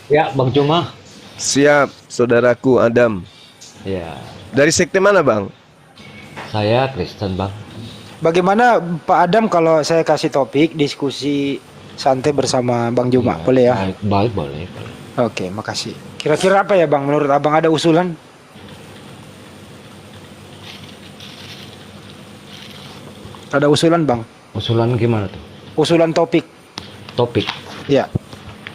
Ya, Bang Cuma. Siap, saudaraku Adam. Ya, Dari sekte mana, Bang? saya Kristen, Bang. Bagaimana Pak Adam kalau saya kasih topik diskusi santai bersama Bang Juma? Iya, Boleh ya? baik, baik, boleh, boleh. Oke, makasih. Kira-kira apa ya Bang? Menurut Abang ada usulan? Ada usulan Bang? Usulan gimana tuh? Usulan topik. Topik. Ya.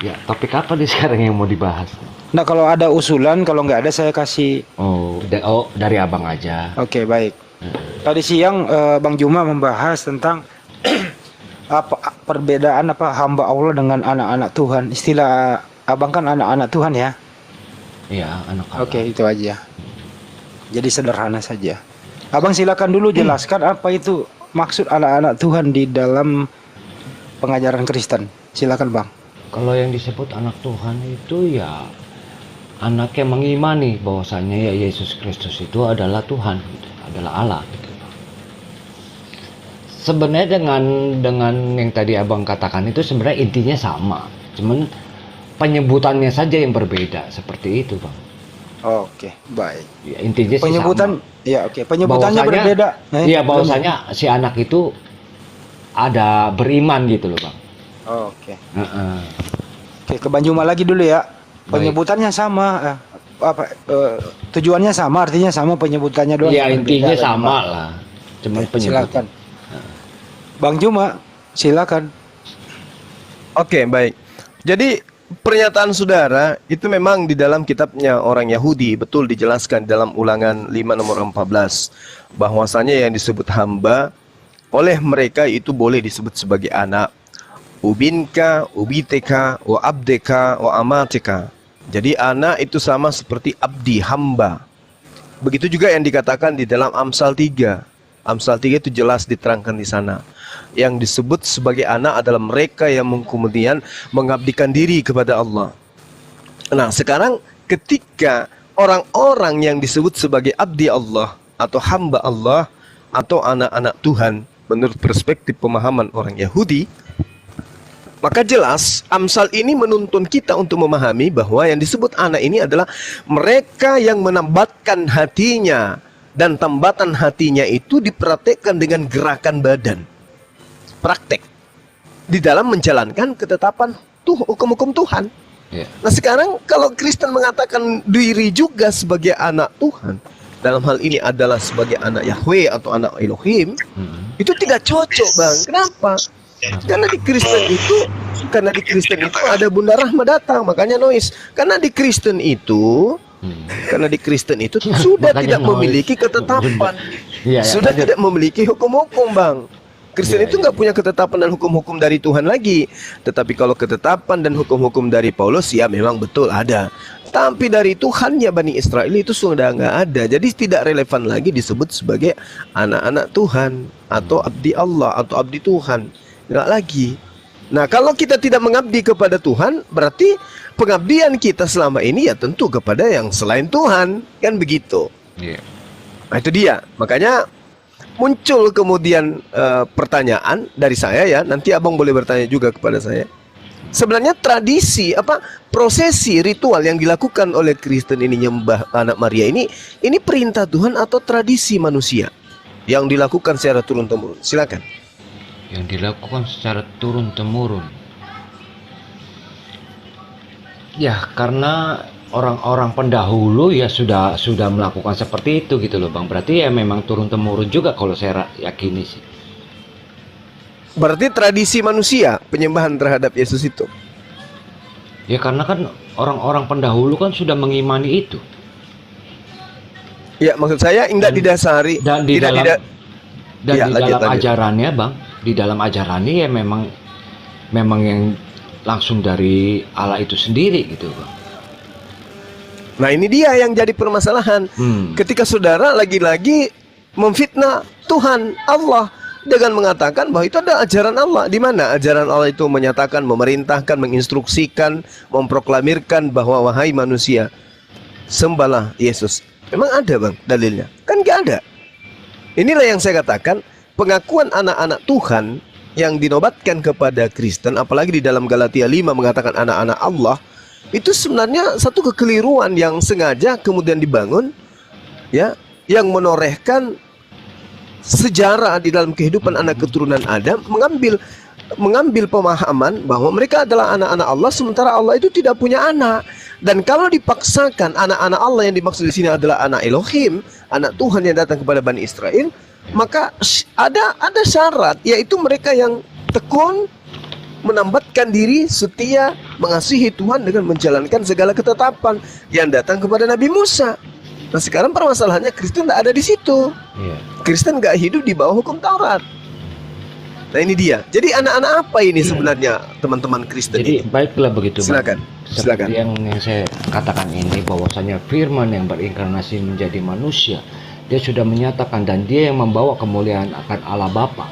Ya, topik apa nih sekarang yang mau dibahas? Nah kalau ada usulan, kalau nggak ada saya kasih. Oh, dari abang aja. Oke, baik. Tadi siang Bang Juma membahas tentang apa perbedaan apa hamba Allah dengan anak-anak Tuhan. Istilah Abang kan anak-anak Tuhan ya. Iya, anak Oke, itu aja. Jadi sederhana saja. Abang silakan dulu jelaskan apa itu maksud anak-anak Tuhan di dalam pengajaran Kristen. Silakan Bang. Kalau yang disebut anak Tuhan itu ya anak yang mengimani bahwasanya ya Yesus Kristus itu adalah Tuhan, gitu, adalah Allah. Gitu. Sebenarnya dengan yang tadi abang katakan itu sebenarnya intinya sama, cuman penyebutannya saja yang berbeda seperti itu, Bang. Oke, baik. Ya, intinya sih Penyebutan sama. ya oke, penyebutannya berbeda. Iya, bahwasanya si anak itu ada beriman gitu loh, Bang. Oke. Heeh. Oke, ke Bang Juma lagi dulu ya. Baik. Penyebutannya sama tujuannya sama, artinya sama, penyebutannya doang. Iya, yang intinya berbeda, sama Bang. lah. Cuman Oke, penyebutan. silakan. Bang Juma, silakan. Oke, baik. Jadi pernyataan saudara itu memang di dalam kitabnya orang Yahudi betul dijelaskan dalam Ulangan 5 nomor 14 bahwasanya yang disebut hamba oleh mereka itu boleh disebut sebagai anak. Ubinka, ubiteka, wa abdeka, wa amateka. Jadi anak itu sama seperti abdi, hamba. Begitu juga yang dikatakan di dalam Amsal 3. Amsal 3 itu jelas diterangkan di sana. Yang disebut sebagai anak adalah mereka yang kemudian mengabdikan diri kepada Allah. Nah, sekarang ketika orang-orang yang disebut sebagai abdi Allah atau hamba Allah atau anak-anak Tuhan menurut perspektif pemahaman orang Yahudi, maka jelas Amsal ini menuntun kita untuk memahami bahwa yang disebut anak ini adalah mereka yang menambatkan hatinya, dan tambatan hatinya itu dipraktekkan dengan gerakan badan. Praktek di dalam menjalankan ketetapan hukum-hukum Tuhan. Iya. Nah sekarang kalau Kristen mengatakan diri juga sebagai anak Tuhan, dalam hal ini adalah sebagai anak Yahweh atau anak Elohim, itu tidak cocok, Bang. Kenapa? Karena di Kristen itu ada Bunda Rahma datang, makanya noise. Karena di Kristen itu sudah Makanya tidak noise. memiliki ketetapan, Iya, sudah lanjut. tidak memiliki hukum-hukum, Bang. Kristen Iya, itu nggak punya ketetapan dan hukum-hukum dari Tuhan lagi. Tetapi kalau ketetapan dan hukum-hukum dari Paulus, ya memang betul ada. Tapi dari Tuhannya Bani Israel itu sudah nggak ada. Jadi tidak relevan lagi disebut sebagai anak-anak Tuhan atau abdi Allah atau abdi Tuhan. Nggak lagi. Nah, kalau kita tidak mengabdi kepada Tuhan, berarti pengabdian kita selama ini ya tentu kepada yang selain Tuhan. Kan begitu. Iya. Nah, itu dia. Makanya muncul kemudian pertanyaan dari saya ya. Nanti abang boleh bertanya juga kepada saya. Sebenarnya tradisi prosesi ritual yang dilakukan oleh Kristen ini nyembah anak Maria ini perintah Tuhan atau tradisi manusia yang dilakukan secara turun-temurun? Silakan. Yang dilakukan secara turun-temurun. Ya, karena orang-orang pendahulu ya sudah melakukan seperti itu gitu loh, Bang. Berarti ya memang turun-temurun juga kalau saya yakini sih. Berarti tradisi manusia penyembahan terhadap Yesus itu. Ya karena kan orang-orang pendahulu kan sudah mengimani itu. Ya, maksud saya tidak didasari Dan di tidak dalam tidak dan Ya, di lanjut, dalam lanjut. ajarannya, Bang, di dalam ajarannya ya memang yang langsung dari Allah itu sendiri gitu, Bang. Nah, ini dia yang jadi permasalahan. Ketika saudara lagi-lagi memfitnah Tuhan Allah dengan mengatakan bahwa itu adalah ajaran Allah. Di mana ajaran Allah itu menyatakan, memerintahkan, menginstruksikan, memproklamirkan bahwa wahai manusia, sembahlah Yesus. Memang ada, Bang, dalilnya? Kan nggak ada. Inilah yang saya katakan, pengakuan anak-anak Tuhan yang dinobatkan kepada Kristen, apalagi di dalam Galatia 5 mengatakan anak-anak Allah, itu sebenarnya satu kekeliruan yang sengaja kemudian dibangun, ya, yang menorehkan sejarah di dalam kehidupan anak keturunan Adam, mengambil pemahaman bahwa mereka adalah anak-anak Allah, sementara Allah itu tidak punya anak. Dan kalau dipaksakan anak-anak Allah yang dimaksud di sini adalah anak Elohim, anak Tuhan yang datang kepada Bani Israel, maka ada syarat, yaitu mereka yang tekun, menambatkan diri, setia, mengasihi Tuhan dengan menjalankan segala ketetapan yang datang kepada Nabi Musa. Nah sekarang permasalahannya Kristen tidak ada di situ. Iya. Kristen nggak hidup di bawah hukum Taurat. Nah ini dia. Jadi anak-anak apa ini sebenarnya teman-teman Kristen Jadi ini? baiklah begitu, Bang. Silakan. Silakan. Seperti yang saya katakan ini, bahwasanya firman yang berinkarnasi menjadi manusia, dia sudah menyatakan, dan dia yang membawa kemuliaan akan Allah Bapa,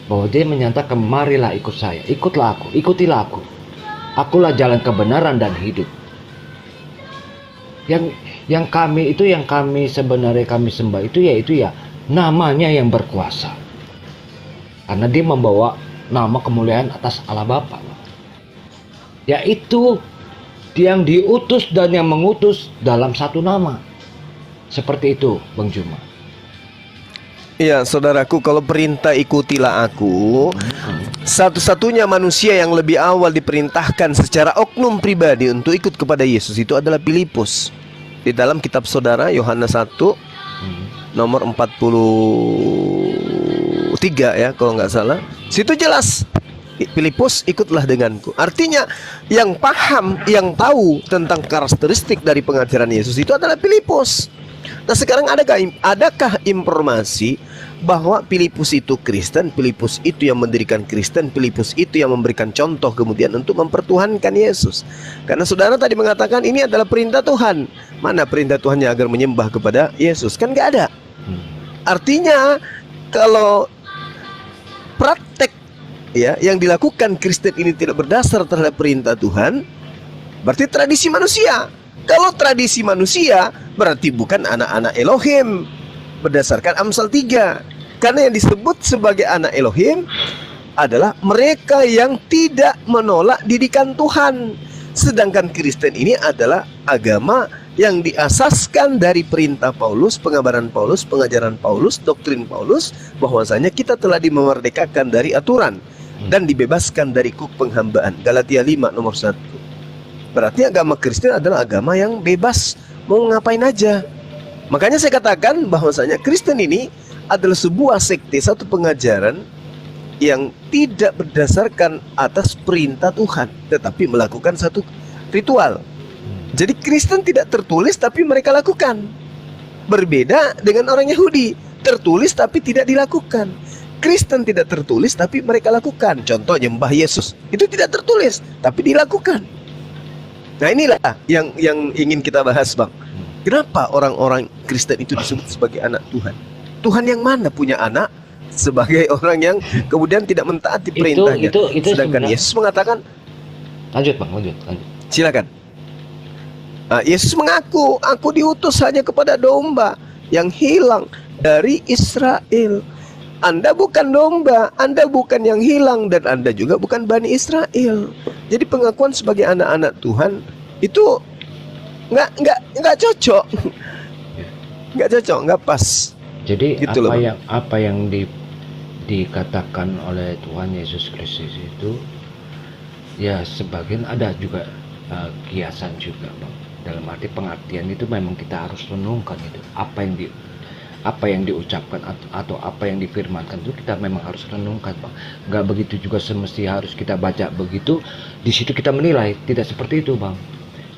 bahwa dia menyatakan, marilah ikut saya, ikutlah aku, ikutilah aku, akulah jalan kebenaran dan hidup. Yang kami itu, yang kami sebenarnya kami sembah itu, yaitu ya namanya yang berkuasa, karena dia membawa nama kemuliaan atas Allah Bapa, yaitu yang diutus dan yang mengutus dalam satu nama. Seperti itu, Bang Juma. Iya, saudaraku, kalau perintah ikutilah aku, satu-satunya manusia yang lebih awal diperintahkan secara oknum pribadi untuk ikut kepada Yesus itu adalah Filipus. Di dalam kitab saudara Yohanes 1 nomor 43 ya kalau nggak salah, situ jelas, Filipus ikutlah denganku. Artinya yang paham, yang tahu tentang karakteristik dari pengajaran Yesus itu adalah Filipus. Nah sekarang adakah informasi bahwa Filipus itu Kristen, Filipus itu yang mendirikan Kristen, Filipus itu yang memberikan contoh kemudian untuk mempertuhankan Yesus? Karena saudara tadi mengatakan ini adalah perintah Tuhan. Mana perintah Tuhannya agar menyembah kepada Yesus? Kan nggak ada. Artinya kalau praktek ya yang dilakukan Kristen ini tidak berdasar terhadap perintah Tuhan, berarti tradisi manusia. Kalau tradisi manusia berarti bukan anak-anak Elohim berdasarkan Amsal 3. Karena yang disebut sebagai anak Elohim adalah mereka yang tidak menolak didikan Tuhan. Sedangkan Kristen ini adalah agama yang diasaskan dari perintah Paulus, pengabaran Paulus, pengajaran Paulus, doktrin Paulus, bahwasanya kita telah dimerdekakan dari aturan dan dibebaskan dari kuk penghambaan. Galatia 5 nomor 1. Berarti agama Kristen adalah agama yang bebas, mau ngapain aja. Makanya saya katakan bahwasanya Kristen ini adalah sebuah sekte, satu pengajaran yang tidak berdasarkan atas perintah Tuhan, tetapi melakukan satu ritual. Jadi Kristen tidak tertulis tapi mereka lakukan. Berbeda dengan orang Yahudi, tertulis tapi tidak dilakukan. Kristen tidak tertulis tapi mereka lakukan. Contoh nyembah Yesus, itu tidak tertulis tapi dilakukan. Nah inilah yang ingin kita bahas, Bang. Kenapa orang-orang Kristen itu disebut sebagai anak Tuhan? Tuhan yang mana punya anak sebagai orang yang kemudian tidak mentaati perintahnya? Sedangkan Yesus mengatakan, lanjut Bang, lanjut. Silakan. Yesus mengaku, aku diutus hanya kepada domba yang hilang dari Israel. Anda bukan domba, Anda bukan yang hilang, dan Anda juga bukan Bani Israel. Jadi pengakuan sebagai anak-anak Tuhan itu nggak cocok, nggak pas. Jadi gitu apa yang dikatakan oleh Tuhan Yesus Kristus itu, ya sebagian ada juga kiasan juga, Bang. Dalam arti pengertian itu memang kita harus renungkan itu apa yang diucapkan atau apa yang difirmankan itu kita memang harus renungkan, Bang. Nggak begitu juga semesti harus kita baca begitu, di situ kita menilai, tidak seperti itu, Bang.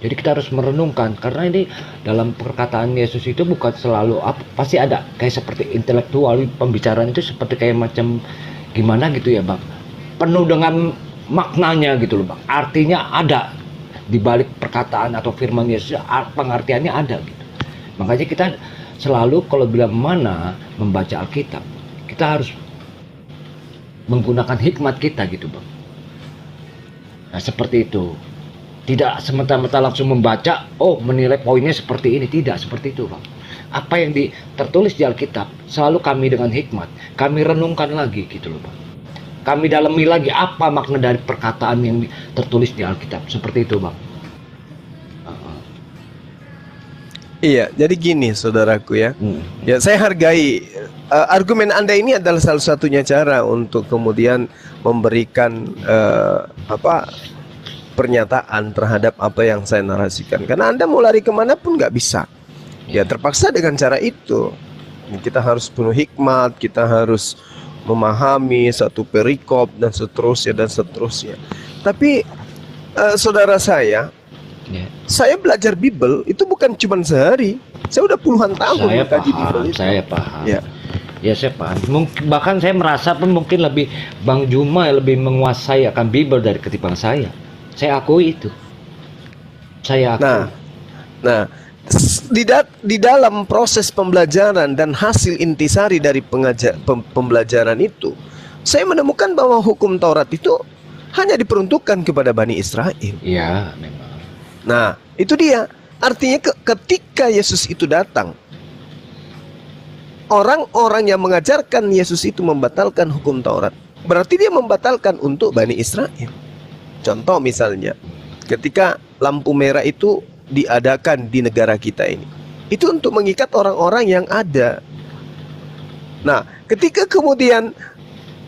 Jadi kita harus merenungkan, karena ini dalam perkataan Yesus itu bukan selalu pasti ada kayak seperti intelektual, pembicaraan itu seperti kayak macam gimana gitu ya, Bang. Penuh dengan maknanya gitu loh, Bang. Artinya ada di balik perkataan atau firman Yesus, pengertiannya ada gitu. Makanya kita selalu kalau bila mana membaca Alkitab, kita harus menggunakan hikmat kita gitu, Bang. Nah seperti itu. Tidak semata-mata langsung membaca, oh menilai poinnya seperti ini. Tidak seperti itu, Bang. Apa yang tertulis di Alkitab selalu kami dengan hikmat kami renungkan lagi gitu loh, Bang. Kami dalami lagi apa makna dari perkataan yang tertulis di Alkitab. Seperti itu, Bang. Iya, jadi gini saudaraku ya. Ya, saya hargai argumen Anda ini adalah salah satunya cara untuk kemudian memberikan pernyataan terhadap apa yang saya narasikan. Karena Anda mau lari kemana pun nggak bisa. Ya, terpaksa dengan cara itu. Kita harus penuh hikmat, kita harus memahami satu perikop dan seterusnya dan seterusnya. Tapi saudara saya belajar Bible itu bukan cuma sehari. Saya udah puluhan tahun mengkaji Bible itu. Saya paham. Ya, saya paham. Bahkan saya merasa pun mungkin lebih Bang Juma lebih menguasai akan Bible dari ketimbang saya. Saya akui itu. Saya akui. Nah, di dalam proses pembelajaran dan hasil intisari dari pembelajaran itu, saya menemukan bahwa hukum Taurat itu hanya diperuntukkan kepada Bani Israel. Iya, memang. Nah, itu dia. Artinya ketika Yesus itu datang, orang-orang yang mengajarkan Yesus itu membatalkan hukum Taurat, berarti dia membatalkan untuk Bani Israel. Contoh misalnya, ketika lampu merah itu diadakan di negara kita ini, itu untuk mengikat orang-orang yang ada. Nah, ketika kemudian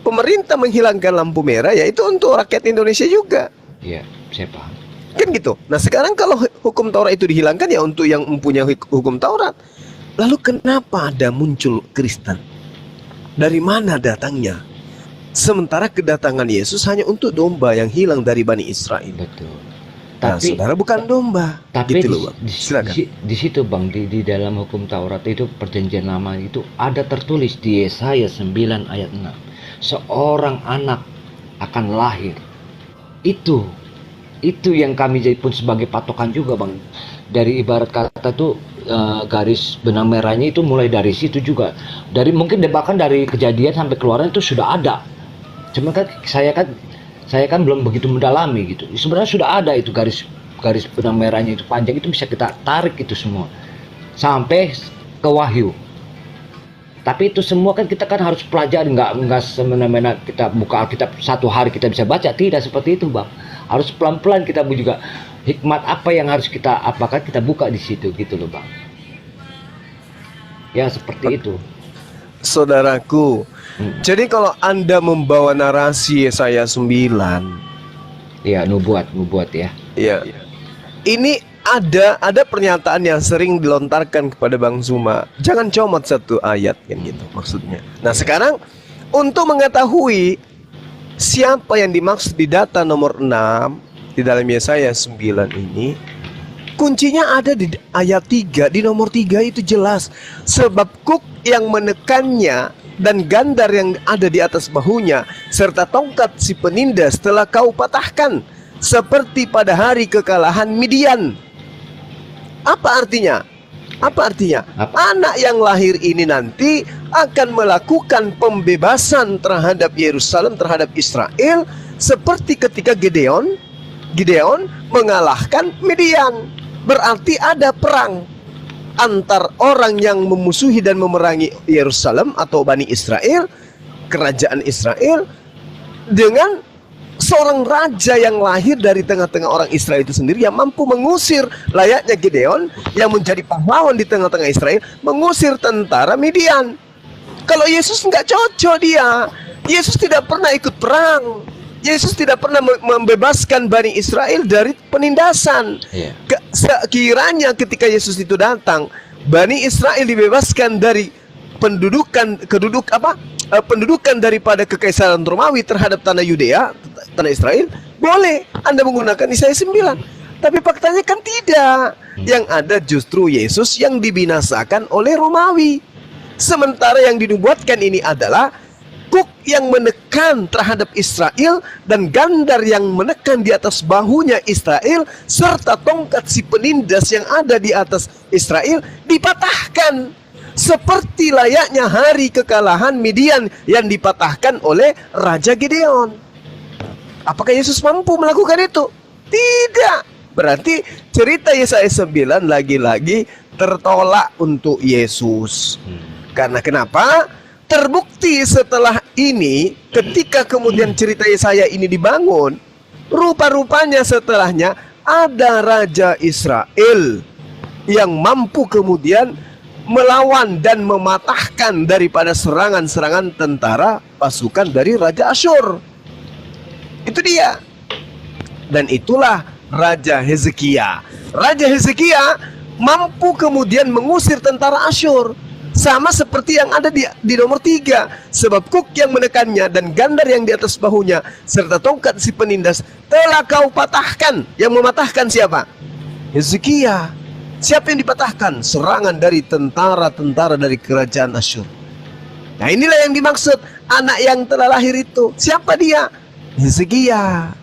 pemerintah menghilangkan lampu merah, ya itu untuk rakyat Indonesia juga. Iya, saya paham. Kan gitu. Nah, sekarang kalau hukum Taurat itu dihilangkan, ya untuk yang mempunyai hukum Taurat. Lalu kenapa ada muncul Kristen? Dari mana datangnya? Sementara kedatangan Yesus hanya untuk domba yang hilang dari Bani Israel. Betul. Nah, Tapi saudara bukan domba. Tapi gitu loh, Bang. Silakan. di situ Bang, di dalam hukum Taurat itu perjanjian lama itu ada tertulis di Yesaya 9 ayat 6. Seorang anak akan lahir. Itu yang kami jadi pun sebagai patokan juga Bang. Dari ibarat kata tuh garis benang merahnya itu mulai dari situ juga. Dari mungkin bahkan dari kejadian sampai keluaran itu sudah ada. Cuma kan saya kan belum begitu mendalami gitu. Sebenarnya sudah ada itu garis benang merahnya itu panjang, itu bisa kita tarik itu semua sampai ke Wahyu. Tapi itu semua kan kita kan harus pelajari, nggak semena-mena kita buka Alkitab satu hari kita bisa baca, tidak seperti itu Bang. Harus pelan-pelan kita juga hikmat apa yang harus apakah kita buka di situ gitu loh Bang. Ya seperti itu. Saudaraku, jadi kalau Anda membawa narasi Yesaya 9, ya nubuat ya. Ya. Ini ada pernyataan yang sering dilontarkan kepada Bang Zuma. Jangan comot satu ayat kan gitu maksudnya. Nah, sekarang untuk mengetahui siapa yang dimaksud di data nomor 6 di dalam Yesaya 9 ini, kuncinya ada di ayat 3. Di nomor 3 itu jelas, sebab kuk yang menekannya dan gandar yang ada di atas bahunya serta tongkat si penindas telah kau patahkan seperti pada hari kekalahan Midian. Apa artinya? Anak yang lahir ini nanti akan melakukan pembebasan terhadap Yerusalem, terhadap Israel, seperti ketika Gideon mengalahkan Midian. Berarti ada perang antar orang yang memusuhi dan memerangi Yerusalem atau Bani Israel, kerajaan Israel, dengan seorang raja yang lahir dari tengah-tengah orang Israel itu sendiri, yang mampu mengusir, layaknya Gideon yang menjadi pahlawan di tengah-tengah Israel, mengusir tentara Midian. Kalau Yesus nggak cocok dia. Yesus tidak pernah ikut perang. Yesus tidak pernah membebaskan Bani Israel dari penindasan. Sekiranya ketika Yesus itu datang, Bani Israel dibebaskan dari pendudukan daripada kekaisaran Romawi terhadap tanah Yudea, tanah Israel, boleh Anda menggunakan Yesaya 9. Tapi faktanya kan tidak. Yang ada justru Yesus yang dibinasakan oleh Romawi. Sementara yang dinubuatkan ini adalah kuk yang menekan terhadap Israel dan gandar yang menekan di atas bahunya Israel serta tongkat si penindas yang ada di atas Israel dipatahkan seperti layaknya hari kekalahan Midian yang dipatahkan oleh Raja Gideon. Apakah Yesus mampu melakukan itu? Tidak. Berarti cerita Yesaya 9 lagi-lagi tertolak untuk Yesus. Karena kenapa? Terbukti setelah ini, ketika kemudian cerita Yesaya ini dibangun, rupa-rupanya setelahnya ada Raja Israel yang mampu kemudian melawan dan mematahkan daripada serangan-serangan tentara pasukan dari Raja Asyur. Itu dia. Dan itulah Raja Hezekia. Raja Hezekia mampu kemudian mengusir tentara Asyur. Sama seperti yang ada di nomor 3. Sebab kuk yang menekannya dan gandar yang di atas bahunya serta tongkat si penindas telah kau patahkan. Yang mematahkan siapa? Hezekia. Siapa yang dipatahkan? Serangan dari tentara-tentara dari kerajaan Asyur. Nah, inilah yang dimaksud anak yang telah lahir itu. Siapa dia? Hezekia.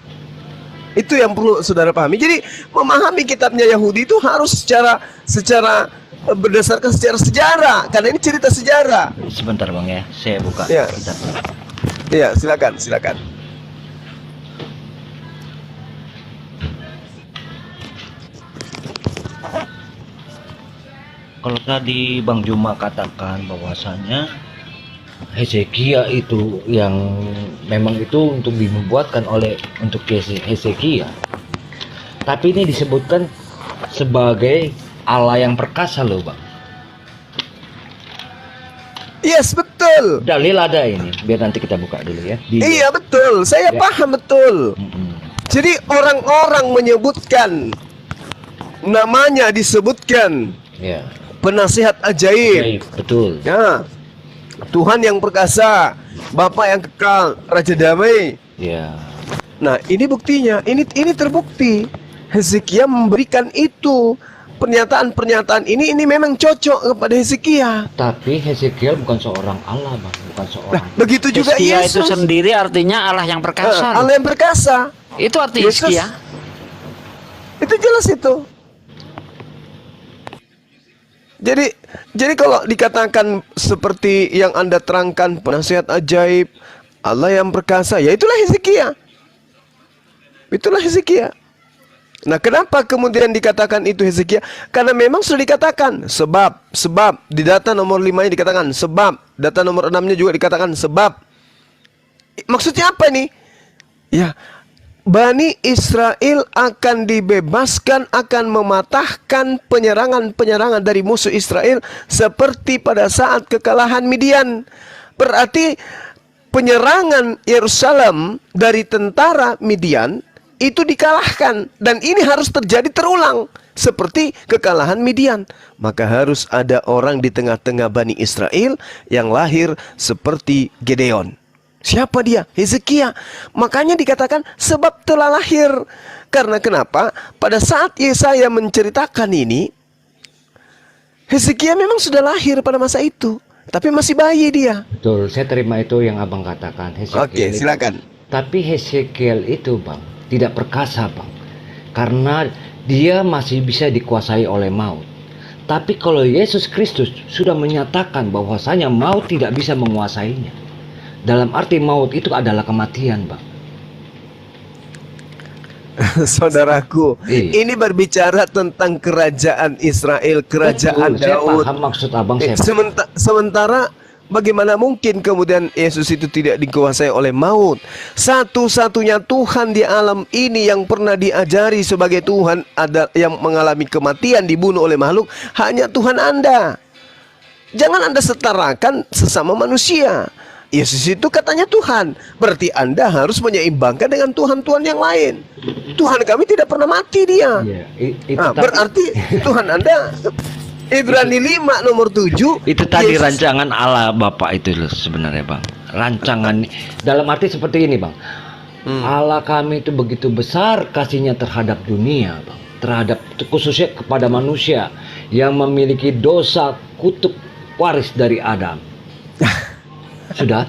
Itu yang perlu saudara pahami. Jadi memahami kitabnya Yahudi itu harus secara berdasarkan sejarah, karena ini cerita sejarah. Sebentar Bang ya, saya buka Ya. kitab. Iya, silakan. Kalau tadi Bang Juma katakan bahwasanya Hezekia itu yang memang itu untuk dibuatkan untuk Hezekia. Tapi ini disebutkan sebagai Allah yang perkasa loh Bang. Yes, betul. Dalil ada ini, biar nanti kita buka dulu ya. Iya, betul. Saya Ya. paham betul. Jadi orang-orang menyebutkan namanya, disebutkan Ya. penasihat ajaib. Baik, betul. Ya. Tuhan yang perkasa, Bapa yang kekal, Raja damai. Ya. Nah, ini buktinya. Ini terbukti. Hezekia memberikan itu. Pernyataan-pernyataan ini memang cocok kepada Hezekia. Tapi Hezekiel bukan seorang Allah Bang, bukan seorang. Begitu juga Hizkia itu Yesus. sendiri artinya Allah yang perkasa. Allah yang perkasa. Itu arti Yesus. Hizkia. Itu jelas itu. Jadi kalau dikatakan seperti yang Anda terangkan, penasihat ajaib, Allah yang perkasa, ya itulah Hezekia. Itulah Hezekia. Nah, kenapa kemudian dikatakan itu Hezekia? Karena memang sudah dikatakan sebab di data nomor 5-nya dikatakan sebab, data nomor 6-nya juga dikatakan sebab. Maksudnya apa nih? Ya, Bani Israel akan dibebaskan, akan mematahkan penyerangan-penyerangan dari musuh Israel seperti pada saat kekalahan Midian. Berarti penyerangan Yerusalem dari tentara Midian itu dikalahkan, dan ini harus terjadi terulang seperti kekalahan Midian. Maka harus ada orang di tengah-tengah Bani Israel yang lahir seperti Gedeon. Siapa dia? Hezekia. Makanya dikatakan sebab telah lahir. Karena kenapa? Pada saat Yesaya menceritakan ini, Hezekia memang sudah lahir pada masa itu, tapi masih bayi dia. Betul, saya terima itu yang Abang katakan. Hezekiel Oke, itu. silakan. Tapi Hezekiel itu Bang tidak perkasa Bang, karena dia masih bisa dikuasai oleh maut. Tapi kalau Yesus Kristus sudah menyatakan bahwasanya maut tidak bisa menguasainya. Dalam arti maut itu adalah kematian Bang. Saudaraku, Iya. ini berbicara tentang kerajaan Israel, kerajaan Betul, saya Daud. paham maksud Abang, saya Sementara bagaimana mungkin kemudian Yesus itu tidak dikuasai oleh maut? Satu-satunya Tuhan di alam ini yang pernah diajari sebagai Tuhan ada yang mengalami kematian, dibunuh oleh makhluk, hanya Tuhan Anda. Jangan Anda setarakan sesama manusia. Yesus itu katanya Tuhan, berarti Anda harus menyeimbangkan dengan Tuhan-Tuhan yang lain. Tuhan kami tidak pernah mati dia. Iya, itu Nah, tadi- berarti Tuhan Anda, Ibrani 5 nomor 7, itu tadi Yesus- rancangan Allah Bapa itu loh sebenarnya Bang. Rancangan dalam arti seperti ini Bang. Allah kami itu begitu besar kasihnya terhadap dunia Bang, terhadap khususnya kepada manusia yang memiliki dosa kutuk waris dari Adam. Sudah.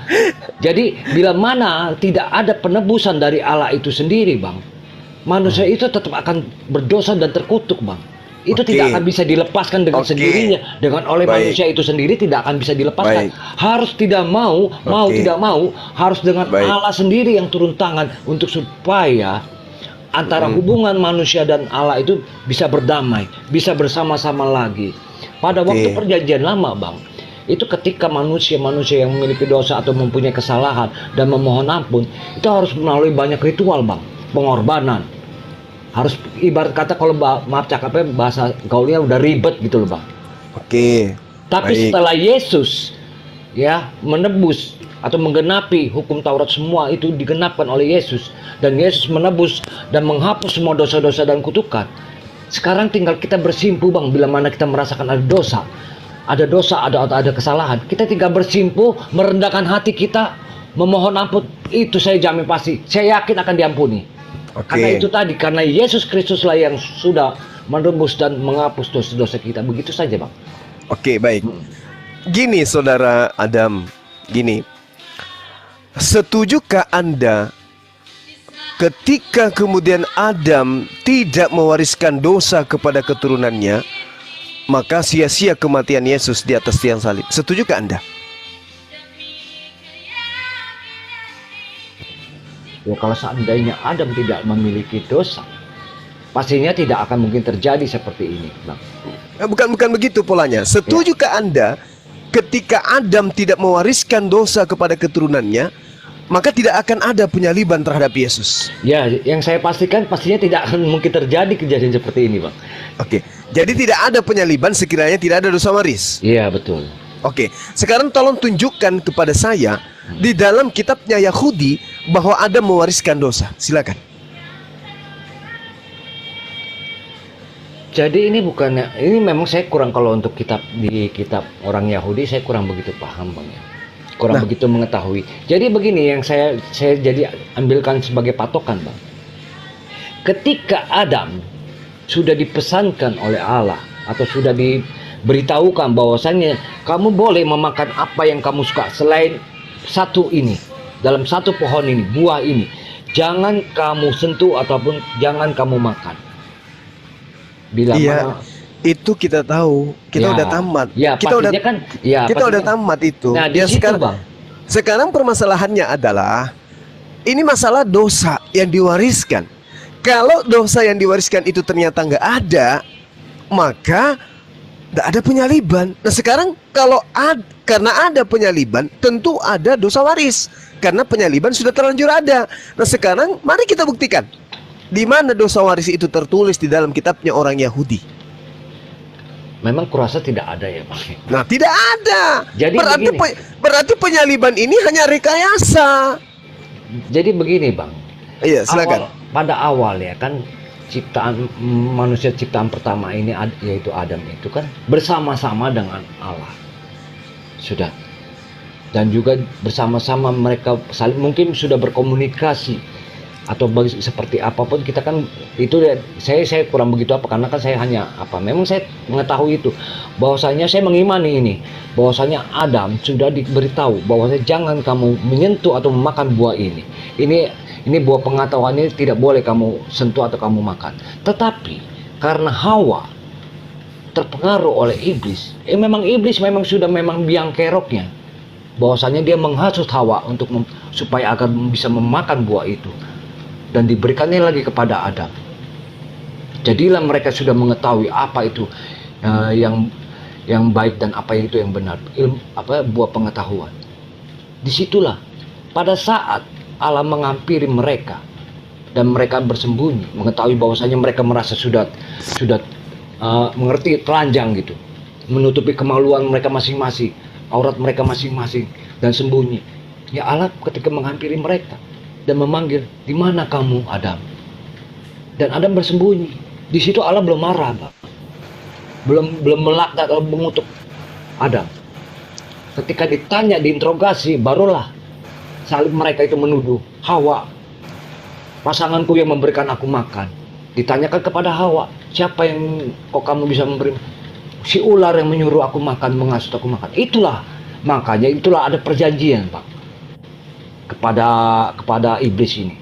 Jadi bila mana tidak ada penebusan dari Allah itu sendiri Bang, manusia itu tetap akan berdosa dan terkutuk Bang. Itu Oke. tidak akan bisa dilepaskan dengan Oke. sendirinya, dengan oleh Baik. manusia itu sendiri tidak akan bisa dilepaskan. Baik. Harus tidak mau Oke. tidak mau, harus dengan Baik. Allah sendiri yang turun tangan untuk supaya antara hubungan manusia dan Allah itu bisa berdamai, bisa bersama-sama lagi. Pada waktu Oke. perjanjian lama Bang, itu ketika manusia-manusia yang memiliki dosa atau mempunyai kesalahan dan memohon ampun, itu harus melalui banyak ritual Bang, pengorbanan. Harus ibarat kata kalau maaf cakapnya bahasa gaulnya udah ribet gitu loh Bang. Oke. Tapi Baik. setelah Yesus ya menebus atau menggenapi hukum Taurat, semua itu digenapkan oleh Yesus, dan Yesus menebus dan menghapus semua dosa-dosa dan kutukan. Sekarang tinggal kita bersimpuh Bang, bila mana kita merasakan ada dosa, ada kesalahan, kita tinggal bersimpuh, merendahkan hati kita, memohon ampun, itu saya jamin pasti, saya yakin akan diampuni. Oke. Karena itu tadi, karena Yesus Kristuslah yang sudah menebus dan menghapus dosa-dosa kita. Begitu saja Bang. Oke, baik. Gini saudara Adam, gini. Setujukah Anda ketika kemudian Adam tidak mewariskan dosa kepada keturunannya, maka sia-sia kematian Yesus di atas tiang salib? Setujukah Anda? Ya, kalau seandainya Adam tidak memiliki dosa, pastinya tidak akan mungkin terjadi seperti ini Bang. Bukan begitu polanya. Setujukah Anda ketika Adam tidak mewariskan dosa kepada keturunannya, maka tidak akan ada penyaliban terhadap Yesus? Ya, yang saya pastikan pastinya tidak akan mungkin terjadi kejadian seperti ini Bang. Oke, jadi tidak ada penyaliban sekiranya tidak ada dosa waris. Iya betul. Oke, sekarang tolong tunjukkan kepada saya di dalam kitabnya Yahudi bahwa Adam mewariskan dosa. Silakan. Jadi ini bukannya, ini memang saya kurang, kalau untuk kitab di kitab orang Yahudi saya kurang begitu paham Bang ya. Kurang begitu mengetahui. Jadi begini yang saya jadi ambilkan sebagai patokan Bang. Ketika Adam sudah dipesankan oleh Allah atau sudah diberitahukan bahwasannya kamu boleh memakan apa yang kamu suka selain satu ini, dalam satu pohon ini, buah ini, jangan kamu sentuh ataupun jangan kamu makan. Bila Iya, mana, itu kita tahu. Kita Ya, udah tamat. ya, kita udah pastinya kan, ya, kita udah pastinya. tamat itu. Nah, di Ya, situ, sekarang, Bang. sekarang permasalahannya adalah ini masalah dosa yang diwariskan. Kalau dosa yang diwariskan itu ternyata nggak ada, maka nggak ada penyaliban. Nah sekarang kalau karena ada penyaliban, tentu ada dosa waris. Karena penyaliban sudah terlanjur ada. Nah sekarang mari kita buktikan di mana dosa waris itu tertulis di dalam kitabnya orang Yahudi. Memang kurasa tidak ada ya Bang. Nah tidak ada. Jadi berarti begini. berarti penyaliban ini hanya rekayasa. Jadi begini Bang. Iya silakan. Pada awal ya kan, ciptaan manusia ciptaan pertama ini yaitu Adam itu kan bersama-sama dengan Allah. Sudah. Dan juga bersama-sama mereka saling mungkin sudah berkomunikasi atau seperti apapun, kita kan itu saya kurang begitu apa, karena kan saya hanya apa, memang saya mengetahui itu bahwasanya saya mengimani ini bahwasanya Adam sudah diberitahu bahwasanya jangan kamu menyentuh atau memakan buah ini. Ini buah pengetahuan, ini tidak boleh kamu sentuh atau kamu makan. Tetapi karena Hawa terpengaruh oleh iblis, memang iblis memang sudah biang keroknya bahwasanya dia menghasut Hawa untuk supaya agar bisa memakan buah itu, dan diberikannya lagi kepada Adam. Jadilah mereka sudah mengetahui apa itu yang baik dan apa itu yang benar, buah pengetahuan. Disitulah pada saat Allah menghampiri mereka dan mereka bersembunyi, mengetahui bahwasanya mereka merasa sudah mengerti, telanjang gitu, menutupi kemaluan mereka masing-masing, aurat mereka masing-masing, dan sembunyi. Ya Allah ketika menghampiri mereka dan memanggil, di mana kamu Adam? Dan Adam bersembunyi. Di situ Allah belum marah, Bang. Belum melaknat atau mengutuk Adam. Ketika ditanya, diinterogasi, barulah salib mereka itu menuduh Hawa, pasanganku yang memberikan aku makan. Ditanyakan kepada Hawa, siapa yang kok kamu bisa memberi? Si ular yang menyuruh aku makan, menghasut aku makan. Makanya itulah ada perjanjian, Pak, kepada iblis ini,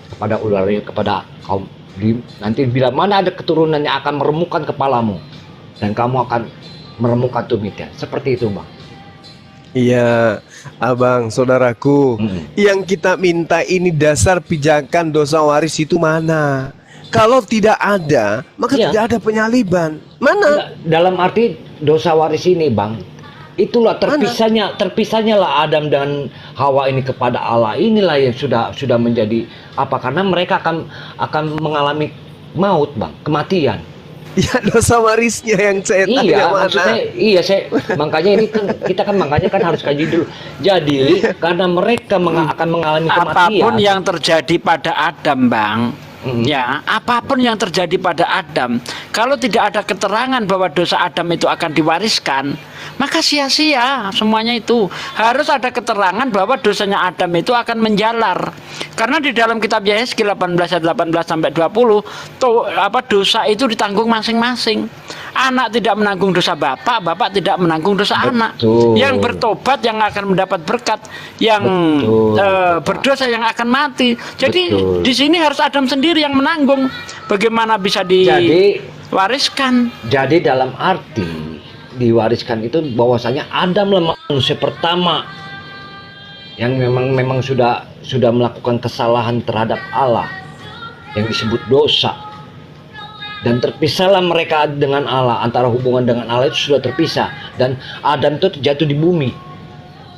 kepada ular, kepada kaum. Nanti bila mana ada keturunan yang akan meremukkan kepalamu dan kamu akan meremukkan tumitnya. Seperti itu, Bang. Iya, abang, saudaraku, yang kita minta ini dasar pijakan dosa waris itu mana? Kalau tidak ada, maka tidak ada penyaliban. Mana? Dalam arti dosa waris ini, Bang, itulah terpisahnya lah Adam dan Hawa ini kepada Allah. Inilah yang sudah menjadi apa? Karena mereka akan mengalami maut, Bang, kematian. Ya, dosa warisnya yang saya tanya Iya, mana? maksudnya iya makanya ini kan kita kan makanya kan harus kaji dulu. Jadi karena mereka akan mengalami kematian. Apapun yang terjadi pada Adam, Bang, ya, apapun yang terjadi pada Adam, kalau tidak ada keterangan bahwa dosa Adam itu akan diwariskan, maka sia-sia semuanya itu. Harus ada keterangan bahwa dosanya Adam itu akan menjalar. Karena di dalam kitab Yehezkiel 18 ayat 18 sampai 20, dosa itu ditanggung masing-masing. Anak tidak menanggung dosa bapak, bapak tidak menanggung dosa anak. Yang bertobat yang akan mendapat berkat, yang berdosa yang akan mati. Jadi di sini harus Adam sendiri yang menanggung. Bagaimana bisa diwariskan? Jadi dalam arti diwariskan itu bahwasanya Adam lah manusia pertama yang memang sudah melakukan kesalahan terhadap Allah yang disebut dosa. Dan terpisahlah mereka dengan Allah, antara hubungan dengan Allah itu sudah terpisah, dan Adam itu jatuh di bumi,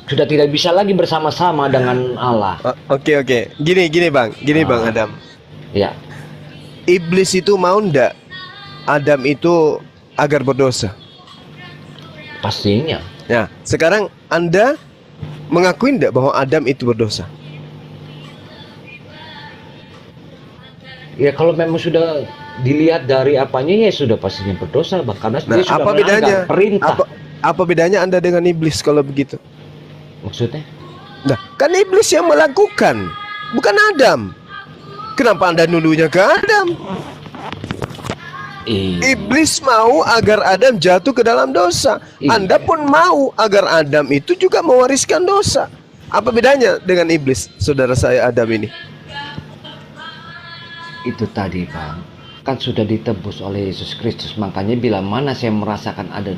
sudah tidak bisa lagi bersama-sama dengan Allah. Oke. Gini Bang Adam. Ya. Iblis itu mau ndak Adam itu agar berdosa? Pastinya. Ya, sekarang Anda mengakui ndak bahwa Adam itu berdosa? Ya kalau memang sudah dilihat dari apanya, ya sudah pastinya berdosa, karena dia sudah apa bedanya? melanggar perintah. Apa bedanya Anda dengan iblis kalau begitu? Maksudnya? Nah, kan iblis yang melakukan, bukan Adam. Kenapa Anda nuduhnya ke Adam? Iblis mau agar Adam jatuh ke dalam dosa. Anda pun mau agar Adam itu juga mewariskan dosa. Apa bedanya dengan iblis, saudara saya Adam ini? Itu tadi, Bang, kan sudah ditebus oleh Yesus Kristus. Makanya bila mana saya merasakan ada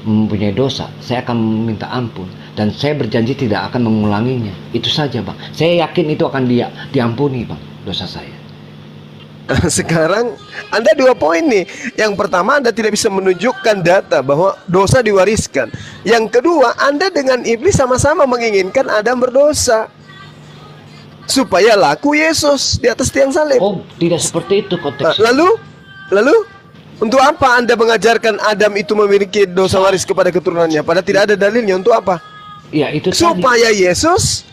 mempunyai dosa, saya akan minta ampun, dan saya berjanji tidak akan mengulanginya. Itu saja, Bang. Saya yakin itu akan diampuni, Bang, dosa saya. Sekarang Anda 2 poin nih. Yang pertama, Anda tidak bisa menunjukkan data bahwa dosa diwariskan. Yang kedua, Anda dengan iblis sama-sama menginginkan Adam berdosa supaya laku Yesus di atas tiang salib. Oh, tidak seperti itu konteksnya. Lalu untuk apa Anda mengajarkan Adam itu memiliki dosa waris kepada keturunannya, padahal tidak ada dalilnya? Untuk apa? Ya, itu supaya tadi. Yesus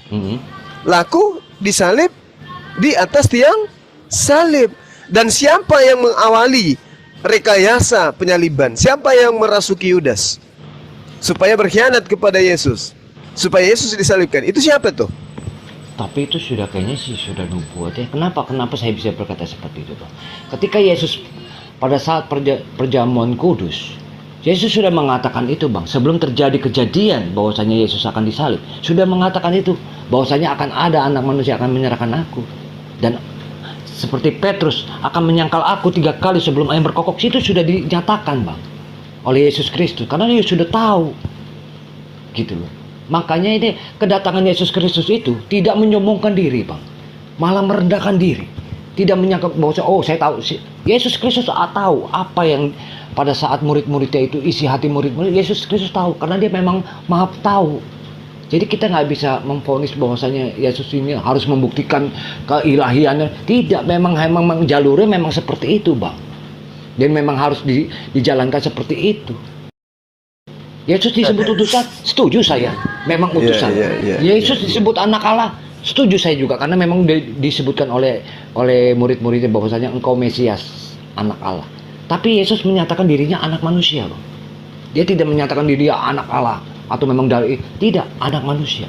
laku disalib di atas tiang salib. Dan siapa yang mengawali rekayasa penyaliban? Siapa yang merasuki Yudas supaya berkhianat kepada Yesus, supaya Yesus disalibkan? Itu siapa tuh? Tapi itu sudah kayaknya sih sudah nubuat ya. Kenapa saya bisa berkata seperti itu, Bang? Ketika Yesus pada saat perjamuan kudus, Yesus sudah mengatakan itu, Bang. Sebelum terjadi kejadian bahwasanya Yesus akan disalib, sudah mengatakan itu, bahwasanya akan ada anak manusia akan menyerahkan aku. Dan seperti Petrus akan menyangkal aku 3 kali sebelum ayam berkokok. Itu sudah dinyatakan, Bang, oleh Yesus Kristus, karena dia sudah tahu. Gitu loh. Makanya ini kedatangan Yesus Kristus itu tidak menyombongkan diri, Bang, malah merendahkan diri. Tidak menyangka bahwa saya tahu. Yesus Kristus tahu apa yang pada saat murid-muridnya itu, isi hati murid-murid. Yesus Kristus tahu, karena dia memang maha tahu. Jadi kita nggak bisa memvonis bahwasanya Yesus ini harus membuktikan keilahiannya. Tidak, memang jalurnya memang seperti itu, Bang. Dan memang harus dijalankan seperti itu. Yesus disebut utusan, setuju saya. Memang utusan. Yesus disebut anak Allah, setuju saya juga, karena memang disebutkan oleh murid-muridnya bahwasanya engkau Mesias, anak Allah. Tapi Yesus menyatakan dirinya anak manusia, Bang. Dia tidak menyatakan dirinya anak Allah atau memang dari tidak, anak manusia.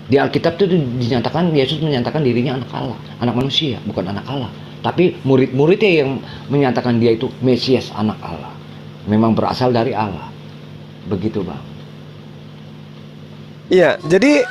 Di Alkitab itu dinyatakan Yesus menyatakan dirinya anak Allah, anak manusia, bukan anak Allah. Tapi murid-muridnya yang menyatakan dia itu Mesias, anak Allah. Memang berasal dari Allah. Begitu, Bang. Ya, jadi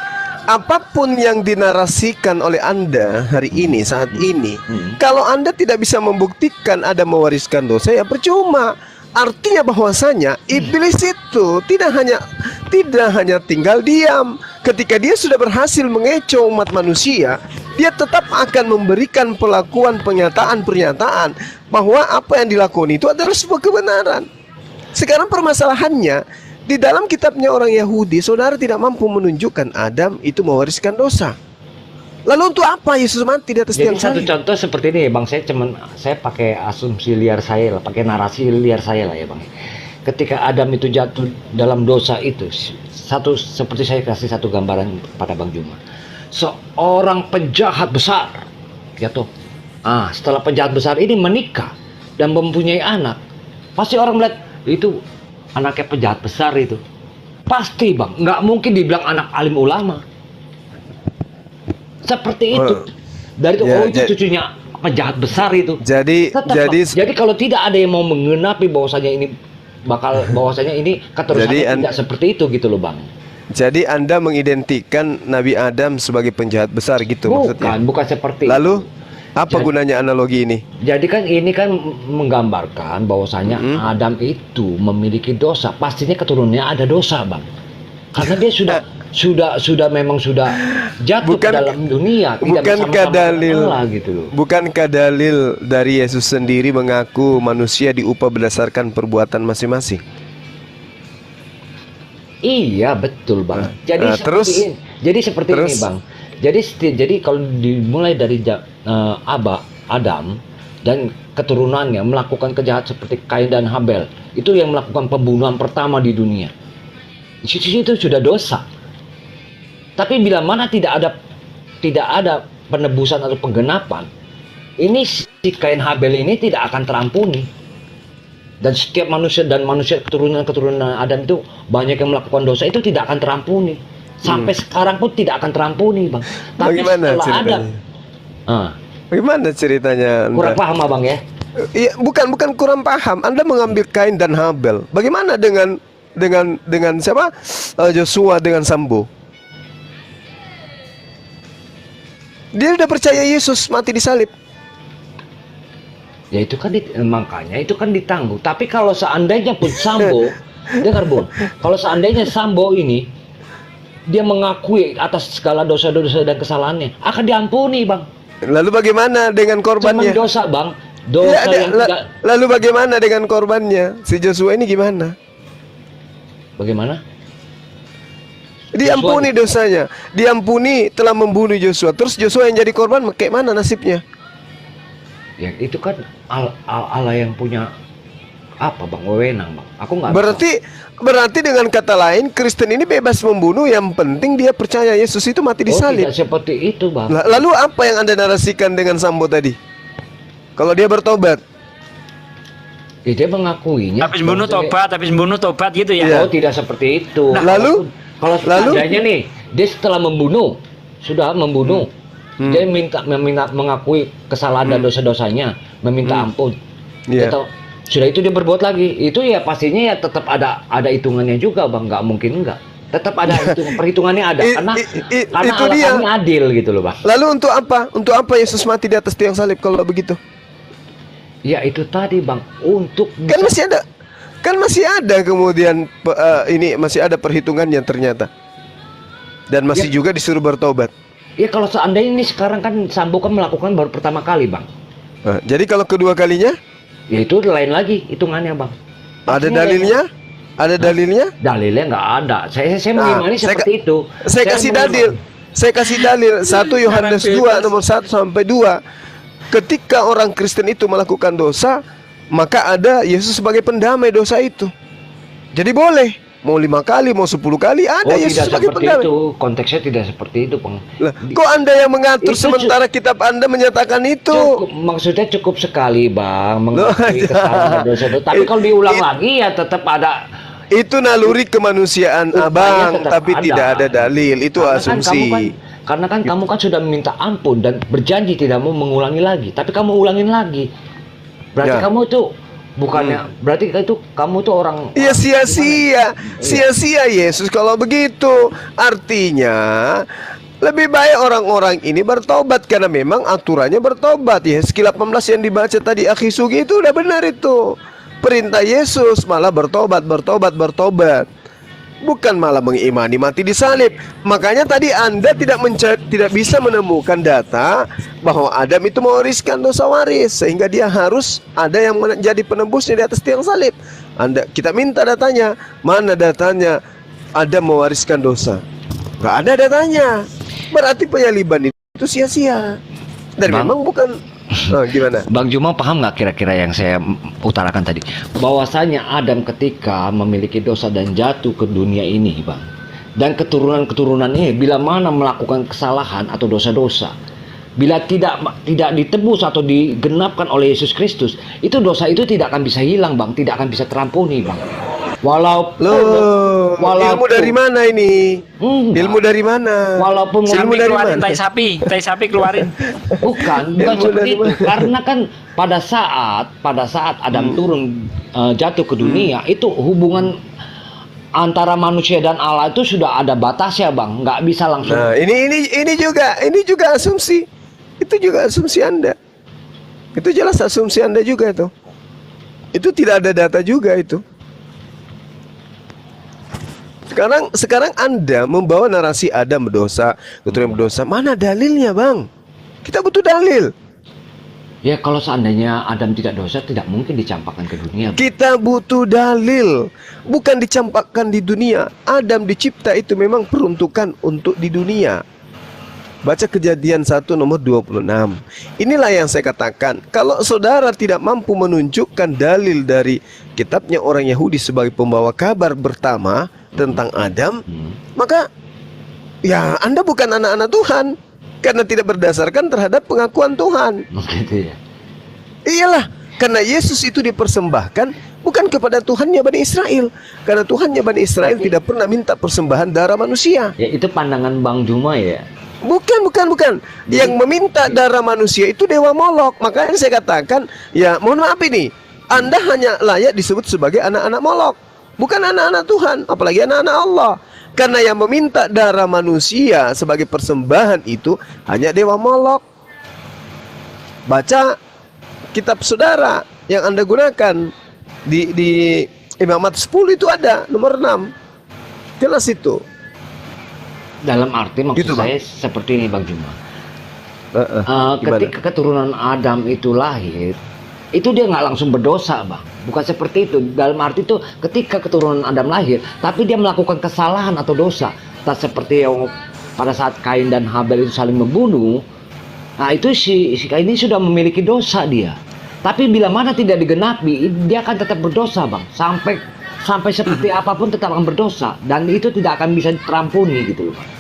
apapun yang dinarasikan oleh Anda hari ini, saat ini, kalau Anda tidak bisa membuktikan Anda mewariskan dosa, ya percuma. Artinya bahwasanya iblis itu tidak hanya tinggal diam. Ketika dia sudah berhasil mengecoh umat manusia, dia tetap akan memberikan pernyataan bahwa apa yang dilakukan itu adalah sebuah kebenaran. Sekarang permasalahannya, di dalam kitabnya orang Yahudi, saudara tidak mampu menunjukkan Adam itu mewariskan dosa. Lalu untuk apa Yesus mati di atas Jadi tiang satu salib? contoh seperti ini Bang, saya pakai asumsi liar saya lah, pakai narasi liar saya lah ya Bang. Ketika Adam itu jatuh dalam dosa itu, seperti saya kasih satu gambaran pada Bang Juma. Seorang penjahat besar jatuh. Setelah penjahat besar ini menikah dan mempunyai anak, pasti orang melihat itu anaknya penjahat besar itu. Pasti Bang, nggak mungkin dibilang anak alim ulama. Seperti itu. Dari itu, Ya, itu cucunya penjahat besar itu. Jadi Tetap, jadi Bang. Jadi kalau tidak ada yang mau mengenapi bahwasanya ini keterusannya Jadi, tidak seperti itu gitu loh Bang. jadi Anda mengidentikan Nabi Adam sebagai penjahat besar gitu maksudnya. Bukan seperti Lalu apa Jadi- gunanya analogi ini? Jadi kan ini kan menggambarkan bahwasanya Adam itu memiliki dosa, pastinya keturunannya ada dosa, Bang. Karena dia sudah memang sudah jatuh ke dalam dunia, tidak bukankah bersama-sama dalil dengan Allah gitu loh. Bukankah dalil dari Yesus sendiri mengaku manusia diupah berdasarkan perbuatan masing-masing? Iya, betul, Bang. Jadi Nah, seperti terus? ini. Jadi seperti Terus? ini, Bang. Jadi kalau dimulai dari Adam dan keturunannya melakukan kejahatan seperti Kain dan Habel, itu yang melakukan pembunuhan pertama di dunia. Itu sudah dosa. Tapi bila mana tidak ada penebusan atau penggenapan, ini si Kain Habel ini tidak akan terampuni. Dan setiap manusia keturunan Adam itu banyak yang melakukan dosa, itu tidak akan terampuni. Sampai sekarang pun tidak akan terampuni, Bang. Tapi Bagaimana setelah ceritanya? Bagaimana ceritanya Anda? kurang paham Abang ya. Iya, bukan kurang paham. Anda mengambil Kain dan Habel. Bagaimana dengan siapa? Joshua dengan Sambo. Dia udah percaya Yesus mati di salib. Ya itu kan makanya itu kan ditangguh. Tapi kalau seandainya pun Sambo, dengar Bung, kalau seandainya Sambo ini dia mengakui atas segala dosa-dosa dan kesalahannya, akan diampuni, Bang. Lalu bagaimana dengan Cuman korbannya? dosa, Bang. Dosa Ya, yang tidak. lalu bagaimana dengan korbannya? Si Joshua ini gimana? Bagaimana? Diampuni dosanya. Diampuni telah membunuh Joshua. Terus Joshua yang jadi korban, kayak mana nasibnya? Ya itu kan Allah yang punya apa, Bang? Wewenang, Bang. Aku nggak. Berarti dengan kata lain, Kristen ini bebas membunuh. Yang penting dia percaya Yesus itu mati di salib. Tidak seperti itu, Bang. Lalu apa yang Anda narasikan dengan Sambo tadi? Kalau dia bertobat, Ya, dia mengakuinya. Habis bunuh tobat gitu ya. Iya. Oh, tidak seperti itu. Lalu? Kalau seandainya nih, dia setelah sudah membunuh, dia meminta mengakui kesalahan dan dosa-dosanya, meminta ampun. Iya. Atau sudah itu dia berbuat lagi, itu ya pastinya ya tetap ada hitungannya juga, Bang. Nggak mungkin enggak. Tetap ada perhitungannya ada, karena itu Allah dia. kami adil gitu loh, Bang. Lalu untuk apa? Untuk apa Yesus mati di atas tiang salib kalau begitu? Ya itu tadi, Bang, untuk Kan masih ada kemudian ini masih ada perhitungannya ternyata. Dan masih juga disuruh bertobat. ya kalau seandainya ini sekarang kan Sambo kan melakukan baru pertama kali, Bang. Jadi kalau kedua kalinya Ya itu lain lagi hitungannya, Bang. ada Pastinya dalilnya? Ada dalilnya? Dalilnya nggak ada. Saya mengimani seperti itu. Saya kasih dalil. Saya kasih dalil 1 Yohanes 2 nomor 1 sampai 2. Ketika orang Kristen itu melakukan dosa, maka ada Yesus sebagai pendamai dosa itu. Jadi boleh mau 5 kali, mau 10 kali ada Yesus tidak sebagai seperti pendamai. itu. Konteksnya tidak seperti itu, Bang. Lah, kok Anda yang mengatur Itu sementara kitab Anda menyatakan itu? Maksudnya cukup sekali, Bang, Loh, mengakui kesalahan dan dosa. Tapi kalau diulang lagi ya tetap ada. Itu naluri kemanusiaan Upaya Abang, tetap tapi ada. tidak ada dalil. Itu asumsi. Karena kan kamu kan sudah meminta ampun dan berjanji tidak mau mengulangi lagi. Tapi kamu ulangin lagi. Berarti Ya. kamu itu bukannya berarti itu kamu tuh orang. Iya, sia-sia Yesus kalau begitu. Artinya lebih baik orang-orang ini bertobat karena memang aturannya bertobat. Yesaya 18 yang dibaca tadi Akhi Sugi itu udah benar itu. Perintah Yesus malah bertobat. Bukan malah mengimani mati di salib. Makanya tadi Anda tidak bisa menemukan data bahwa Adam itu mewariskan dosa waris, sehingga dia harus ada yang menjadi penebusnya di atas tiang salib. kita minta datanya. Mana datanya Adam mewariskan dosa? Nggak ada datanya. Berarti penyaliban itu sia-sia. Dan Bang. memang bukan gimana? Bang Juma paham nggak kira-kira yang saya utarakan tadi? Bahwasanya Adam ketika memiliki dosa dan jatuh ke dunia ini, Bang. Dan keturunan-keturunan ini bila mana melakukan kesalahan atau dosa-dosa, bila tidak ditebus atau digenapkan oleh Yesus Kristus, itu dosa itu tidak akan bisa hilang, Bang, tidak akan bisa terampuni, Bang. Walaupun Ilmu dari mana ini? Ilmu dari mana? Walaupun ilmu dari keluarin mana? tai sapi keluarin. bukan Ilmu seperti dari itu. mana? Karena kan pada saat Adam turun jatuh ke dunia, itu hubungan antara manusia dan Allah itu sudah ada batasnya, Bang. Nggak bisa langsung. Nah, ini juga asumsi. Itu juga asumsi Anda. Itu jelas asumsi Anda juga itu. Itu tidak ada data juga itu. Sekarang Anda membawa narasi Adam berdosa, keturunan berdosa. Mana dalilnya, Bang? Kita butuh dalil. Ya kalau seandainya Adam tidak dosa, tidak mungkin dicampakkan ke dunia, Bang. Kita butuh dalil. Bukan dicampakkan di dunia. Adam dicipta itu memang peruntukan untuk di dunia. Baca Kejadian 1 nomor 26. Inilah yang saya katakan. Kalau saudara tidak mampu menunjukkan dalil dari kitabnya orang Yahudi sebagai pembawa kabar pertama tentang Adam, maka ya Anda bukan anak-anak Tuhan. Karena tidak berdasarkan terhadap pengakuan Tuhan. Begitu ya. Iyalah, karena Yesus itu dipersembahkan bukan kepada Tuhannya Bani Israel. Karena Tuhannya Bani Israel tidak pernah minta persembahan darah manusia. Ya itu pandangan Bang Juma ya. Bukan. Yang meminta darah manusia itu Dewa Molok. Makanya saya katakan, ya mohon maaf ini, Anda hanya layak disebut sebagai anak-anak Molok, bukan anak-anak Tuhan, apalagi anak-anak Allah. Karena yang meminta darah manusia sebagai persembahan itu hanya Dewa Molok. Baca kitab saudara yang Anda gunakan di Imamat 10 itu ada nomor 6. Jelas itu. Dalam arti maksud Gitu, Bang. saya seperti ini, Bang Juma. Gimana? Ketika keturunan Adam itu lahir, itu dia nggak langsung berdosa, Bang. Bukan seperti itu. Dalam arti itu ketika keturunan Adam lahir, tapi dia melakukan kesalahan atau dosa. Tak seperti yang pada saat Kain dan Habel itu saling membunuh. Nah itu si Kain ini sudah memiliki dosa dia. Tapi bila mana tidak digenapi, dia akan tetap berdosa, Bang. Sampai seperti apapun tetap akan berdosa. Dan itu tidak akan bisa terampuni gitu loh, Bang.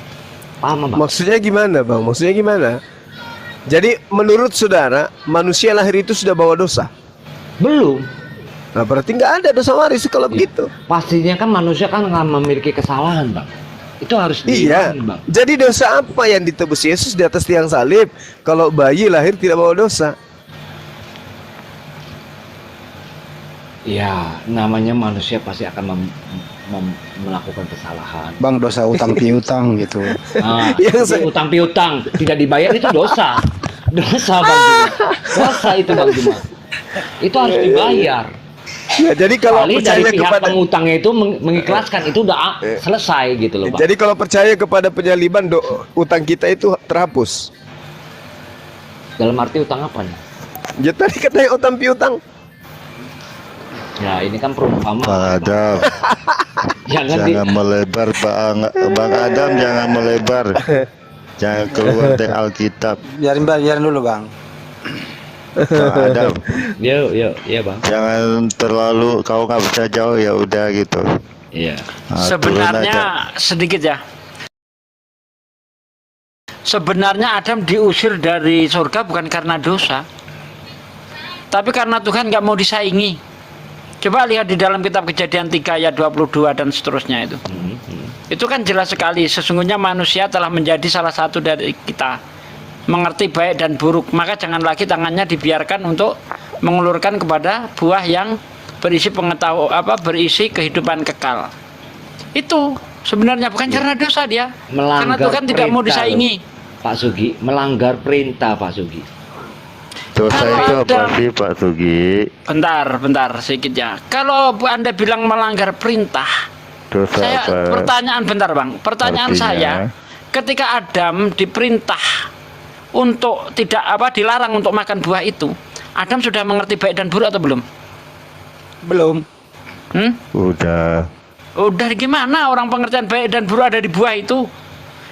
Paham, Bang? Maksudnya gimana, Bang? Maksudnya gimana? Jadi menurut saudara, manusia lahir itu sudah bawa dosa? Belum. Nah berarti nggak ada dosa waris kalau begitu. Pastinya kan manusia kan akan memiliki kesalahan, Bang. Itu harus Iya. diimani, Bang. Jadi dosa apa yang ditebus Yesus di atas tiang salib? Kalau bayi lahir tidak bawa dosa. Ya, namanya manusia pasti akan melakukan kesalahan. Bang, dosa utang piutang gitu. Nah, Yang saya- utang piutang tidak dibayar itu dosa. Dosa, Bang Juma. Dosa itu, Bang Juma. Itu harus dibayar. Ya, jadi kalau Kali dari percaya pihak kepada pengutangnya itu mengikhlaskan itu udah selesai gitu loh, Bang. Jadi kalau percaya kepada penyaliban, utang kita itu terhapus. Dalam arti utang apa nih? Ya tadi katanya utang piutang. Ya, ini kan perumpamaan. Bang Adam, Jangan jangan melebar, Bang Adam, jangan melebar, jangan keluar dari Alkitab. Biarin dulu, Bang. Bang Adam, ya, Bang. jangan terlalu, kau nggak bisa jauh ya udah gitu. Iya. Nah, turun aja. Sebenarnya sedikit ya. Sebenarnya Adam diusir dari surga bukan karena dosa, tapi karena Tuhan nggak mau disaingi. Coba lihat di dalam kitab Kejadian 3 ayat 22 dan seterusnya itu. Itu kan jelas sekali, sesungguhnya manusia telah menjadi salah satu dari kita, mengerti baik dan buruk, maka jangan lagi tangannya dibiarkan untuk mengulurkan kepada buah yang berisi berisi kehidupan kekal. Itu sebenarnya bukan karena dosa dia, karena Tuhan tidak mau perintah disaingi. loh, Pak Sugi, melanggar perintah, Pak Sugi. Dosa Kalau itu apa ada- sih Pak Sugi? Bentar sedikit ya. Kalau Anda bilang melanggar perintah, Dosa saya apa? pertanyaan bentar Bang. Pertanyaan Artinya? saya, ketika Adam diperintah untuk dilarang untuk makan buah itu, Adam sudah mengerti baik dan buruk atau belum? Belum. Udah. Udah gimana orang pengertian baik dan buruk ada di buah itu?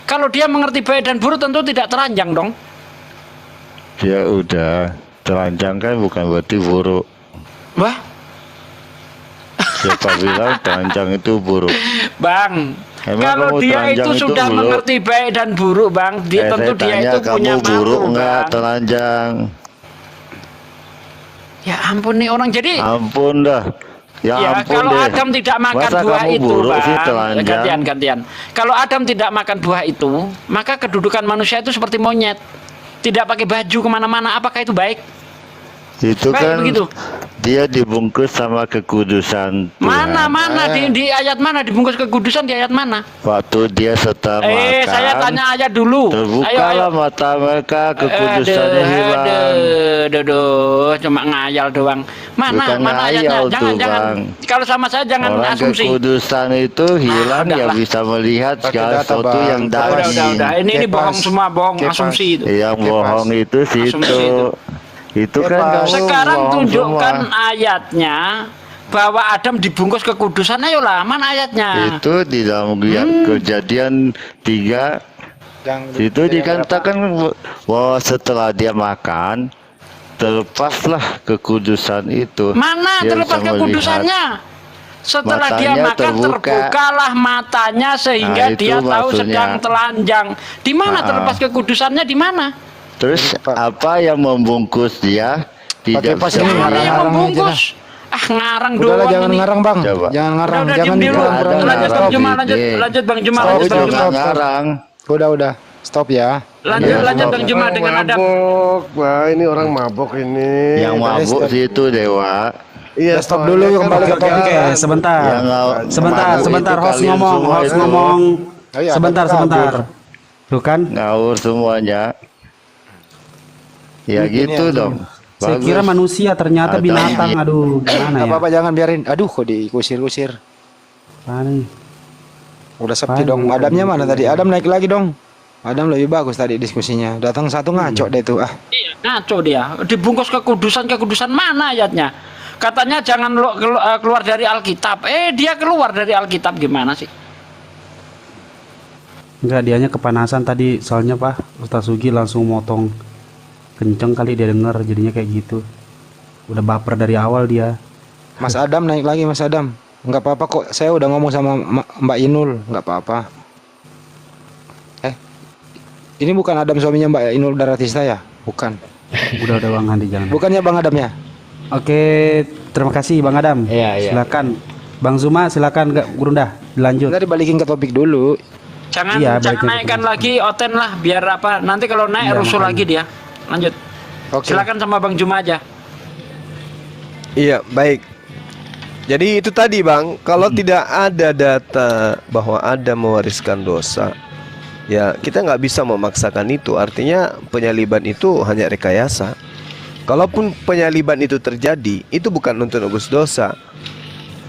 Kalau dia mengerti baik dan buruk tentu tidak telanjang dong. Dia udah telanjang kan bukan berarti buruk. Wah, Siapa bilang telanjang itu buruk? Bang, Emang kalau kamu dia telanjang itu itu sudah buruk? mengerti baik dan buruk, Bang, dia tentu Saya dia tanya, itu punya kamu buruk malu, nggak Bang. telanjang? Ya ampun nih orang jadi. Ampun dah. Ya, Ya, ampun kalau deh. Adam tidak makan Masa buah kamu itu, buruk sih Bang. telanjang? Gantian. Kalau Adam tidak makan buah itu, maka kedudukan manusia itu seperti monyet. Tidak pakai baju kemana-mana, apakah itu baik? Itu Baik, kan begitu. dia dibungkus sama kekudusan Tuhan. Mana di ayat mana dibungkus kekudusan di ayat mana? Waktu dia setelah makan, Saya tanya ayat dulu. terbukalah mata mereka, kekudusannya hilang. Aduh, cuma ngayal doang. Bukan Mana ayatnya? ngayal tuh, Jangan. Bang. Kalau sama saya jangan Orang asumsi. kekudusan itu hilang ya udahlah. bisa melihat Pakai segala data, sesuatu Bang. yang Udah, Udah. daging. Ini Kepas. bohong semua, bohong Kepas. asumsi itu. Yang Oke, bohong Pas. itu situ. Asumsi itu. Itu kan Pas. kamu Sekarang bohong tunjukkan semua. ayatnya bahwa Adam dibungkus kekudusan. Ayolah, mana ayatnya? Itu di dalam Kejadian 3 itu dikatakan bahwa setelah dia makan terlepaslah kekudusan itu. Mana Dia terlepas bisa melihat. kekudusannya? Setelah dia Matanya makan terbuka. terbukalah matanya sehingga Nah, itu dia tahu maksudnya. sedang telanjang. Di mana Ah. terlepas kekudusannya di mana? Terus apa yang membungkus dia? Tidak Pakai pas bisa ini, Mana melihat. yang ngarang membungkus? Ah ngarang Udahlah doang jangan ini. ngarang Bang. Coba. Jangan ngarang, Udah, jangan diem dulu. kurang-kurang. Ada Lanjut Bang ngarang, Juma, Bang. lanjut Bang Juma, Stop, lanjut Itu Bang stop, Juma. nggak stop. ngarang. Udah. Stop ya. Lanjut Bang Juma dengan Adam. Mabok, wah ini orang mabok ini. Yang mabuk sih itu Dewa. Iya, Udah, stop soalnya dulu, kan kembali ke ada topik, jalan. Sebentar. Yang Sebentar, mabuk sebentar, itu host kalian ngomong, semua host itu. ngomong. Oh iya, Sebentar, kabur. sebentar. Tuh kan, Ngawur semuanya. Ya Ini gitu yang- dong. saya Bagus. kira manusia, ternyata Ada. binatang. Aduh, gimana Gak ya? apa-apa jangan biarin. Aduh kok dikusir-kusir. Apaan nih? Udah sepi Apaan? dong. Adamnya mana tadi? Adam naik lagi dong. Adam lebih bagus tadi diskusinya. Datang satu ngaco deh tuh. Ah, Iya, ngaco dia. Dibungkus kekudusan mana ayatnya? Katanya jangan keluar dari Alkitab. Dia keluar dari Alkitab gimana sih? Enggak, dianya kepanasan tadi. Soalnya Pak, Ustaz Sugi langsung motong. Kenceng kali dia denger, jadinya kayak gitu. Udah baper dari awal dia. Mas Adam naik lagi Mas Adam. Nggak apa-apa kok. Saya udah ngomong sama Mbak Inul. Nggak apa-apa. Ini bukan Adam suaminya Mbak Inul Daratista ya? Bukan. Udah Bang Andi, jangan. Bukannya Bang Adamnya? Oke, terima kasih Bang Adam. Iya. Silakan. Bang Zuma, silakan enggak Gurunda, dilanjut. Kita dibalikin ke topik dulu. Jangan Iya, jangan balikin ke naikkan topik. lagi Oten lah biar apa? Nanti kalau naik Iya, rusuh makanya. lagi dia. Lanjut. Oke. Silakan sama Bang Juma aja. Iya, baik. Jadi itu tadi Bang, kalau tidak ada data bahwa ada mewariskan dosa, ya kita nggak bisa memaksakan itu. Artinya penyaliban itu hanya rekayasa. Kalaupun penyaliban itu terjadi, itu bukan untuk nebus dosa,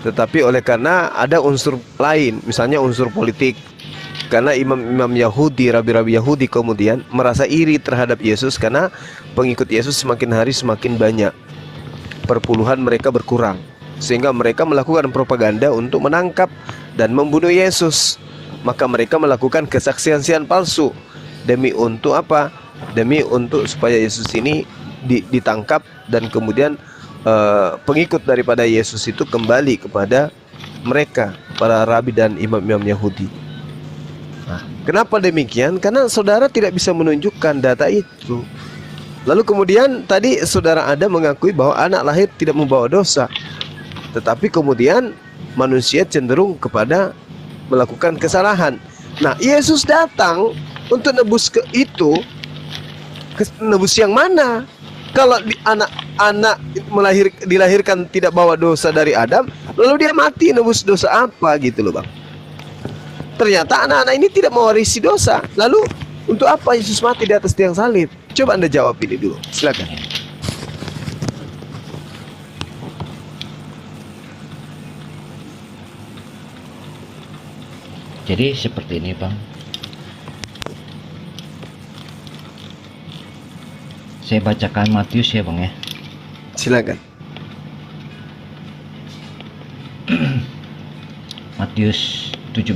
tetapi oleh karena ada unsur lain, misalnya unsur politik. Karena imam-imam Yahudi, rabi-rabi Yahudi kemudian merasa iri terhadap Yesus karena pengikut Yesus semakin hari semakin banyak. Perpuluhan mereka berkurang, sehingga mereka melakukan propaganda untuk menangkap dan membunuh Yesus. Maka mereka melakukan kesaksian palsu demi untuk apa? Demi untuk supaya Yesus ini ditangkap dan kemudian pengikut daripada Yesus itu kembali kepada mereka, para rabi dan imam-imam Yahudi. Nah, kenapa demikian? Karena saudara tidak bisa menunjukkan data itu. Lalu kemudian tadi saudara Adam mengakui bahwa anak lahir tidak membawa dosa, tetapi kemudian manusia cenderung kepada melakukan kesalahan. Nah, Yesus datang untuk nebus ke itu. Nebus yang mana? Kalau anak dilahirkan tidak bawa dosa dari Adam, lalu dia mati, nebus dosa apa gitu loh Bang? Ternyata anak-anak ini tidak mewarisi dosa. Lalu untuk apa Yesus mati di atas tiang salib? Coba Anda jawab ini dulu. Silakan. Jadi seperti ini Bang. Saya bacakan Matius ya Bang ya. Silakan. Matius 17.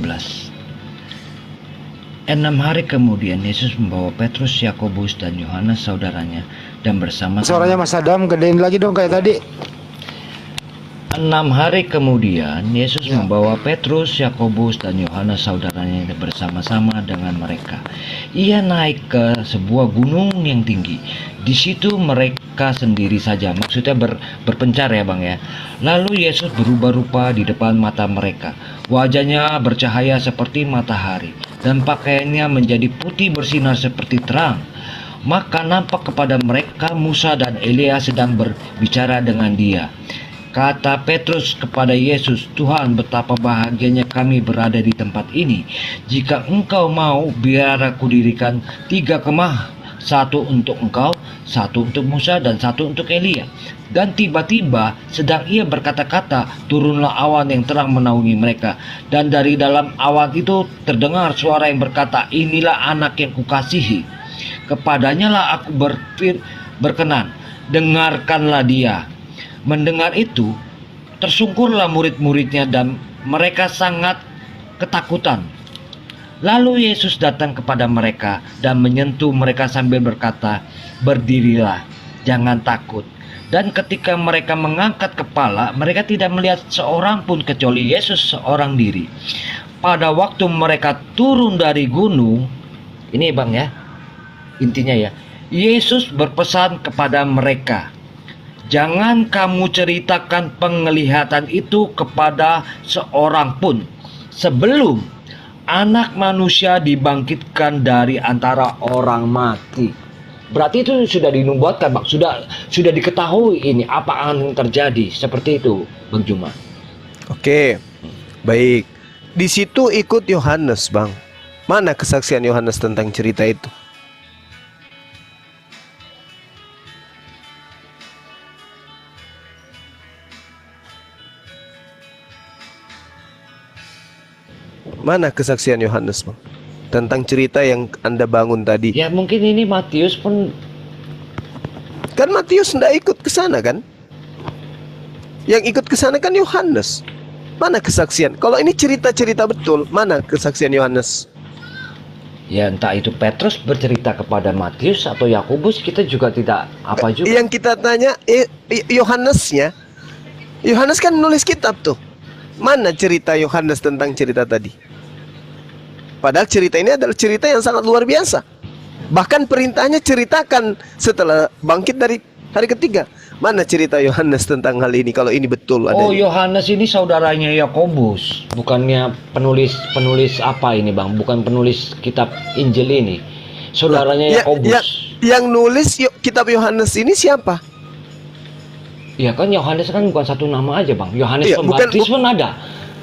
6 hari kemudian Yesus membawa Petrus, Yakobus, dan Yohanes saudaranya dan bersama-sama. Suaranya Mas Adam gedein lagi dong kayak tadi. 6 hari kemudian Yesus membawa Petrus, Yakobus, dan Yohanes saudaranya bersama-sama dengan mereka. Ia naik ke sebuah gunung yang tinggi. Di situ mereka sendiri saja, maksudnya berpencar ya Bang ya. Lalu Yesus berubah rupa di depan mata mereka. Wajahnya bercahaya seperti matahari dan pakaiannya menjadi putih bersinar seperti terang. Maka nampak kepada mereka Musa dan Elia sedang berbicara dengan dia. Kata Petrus kepada Yesus, "Tuhan, betapa bahagianya kami berada di tempat ini. Jika engkau mau, biar aku dirikan 3 kemah, satu untuk engkau, satu untuk Musa, dan satu untuk Elia." Dan tiba-tiba sedang ia berkata-kata, turunlah awan yang terang menaungi mereka. Dan dari dalam awan itu terdengar suara yang berkata, "Inilah anak yang kukasihi. Kepadanya lah aku berkenan. Dengarkanlah dia." Mendengar itu, tersungkurlah murid-muridnya dan mereka sangat ketakutan. Lalu Yesus datang kepada mereka dan menyentuh mereka sambil berkata, "Berdirilah, jangan takut." Dan ketika mereka mengangkat kepala, mereka tidak melihat seorang pun kecuali Yesus seorang diri. Pada waktu mereka turun dari gunung, ini Bang ya, intinya ya, Yesus berpesan kepada mereka, "Jangan kamu ceritakan penglihatan itu kepada seorang pun sebelum Anak Manusia dibangkitkan dari antara orang mati." Berarti itu sudah dinubuatkan, Bang. Sudah diketahui ini apa yang terjadi. Seperti itu, Bang Juma. Oke, baik. Di situ ikut Yohanes, Bang. Mana kesaksian Yohanes tentang cerita itu? Mana kesaksian Yohanes, Bang, tentang cerita yang Anda bangun tadi? Ya mungkin ini Matius pun. Kan Matius tidak ikut ke sana kan? Yang ikut ke sana kan Yohanes. Mana kesaksian? Kalau ini cerita-cerita betul, mana kesaksian Yohanes? Ya entah itu Petrus bercerita kepada Matius atau Yakobus, kita juga tidak apa juga. Yang kita tanya Yohanesnya. Yohanes kan nulis kitab tuh. Mana cerita Yohanes tentang cerita tadi? Padahal cerita ini adalah cerita yang sangat luar biasa. Bahkan perintahnya ceritakan setelah bangkit dari hari ketiga. Mana cerita Yohanes tentang hal ini kalau ini betul ada? Oh, Yohanes ini saudaranya Yakobus, bukannya penulis apa ini Bang? Bukan penulis kitab Injil ini. Saudaranya Yakobus. Yang nulis kitab Yohanes ini siapa? Ya kan Yohanes kan bukan satu nama aja Bang. Yohanes Iya, Pembaptis pun ada.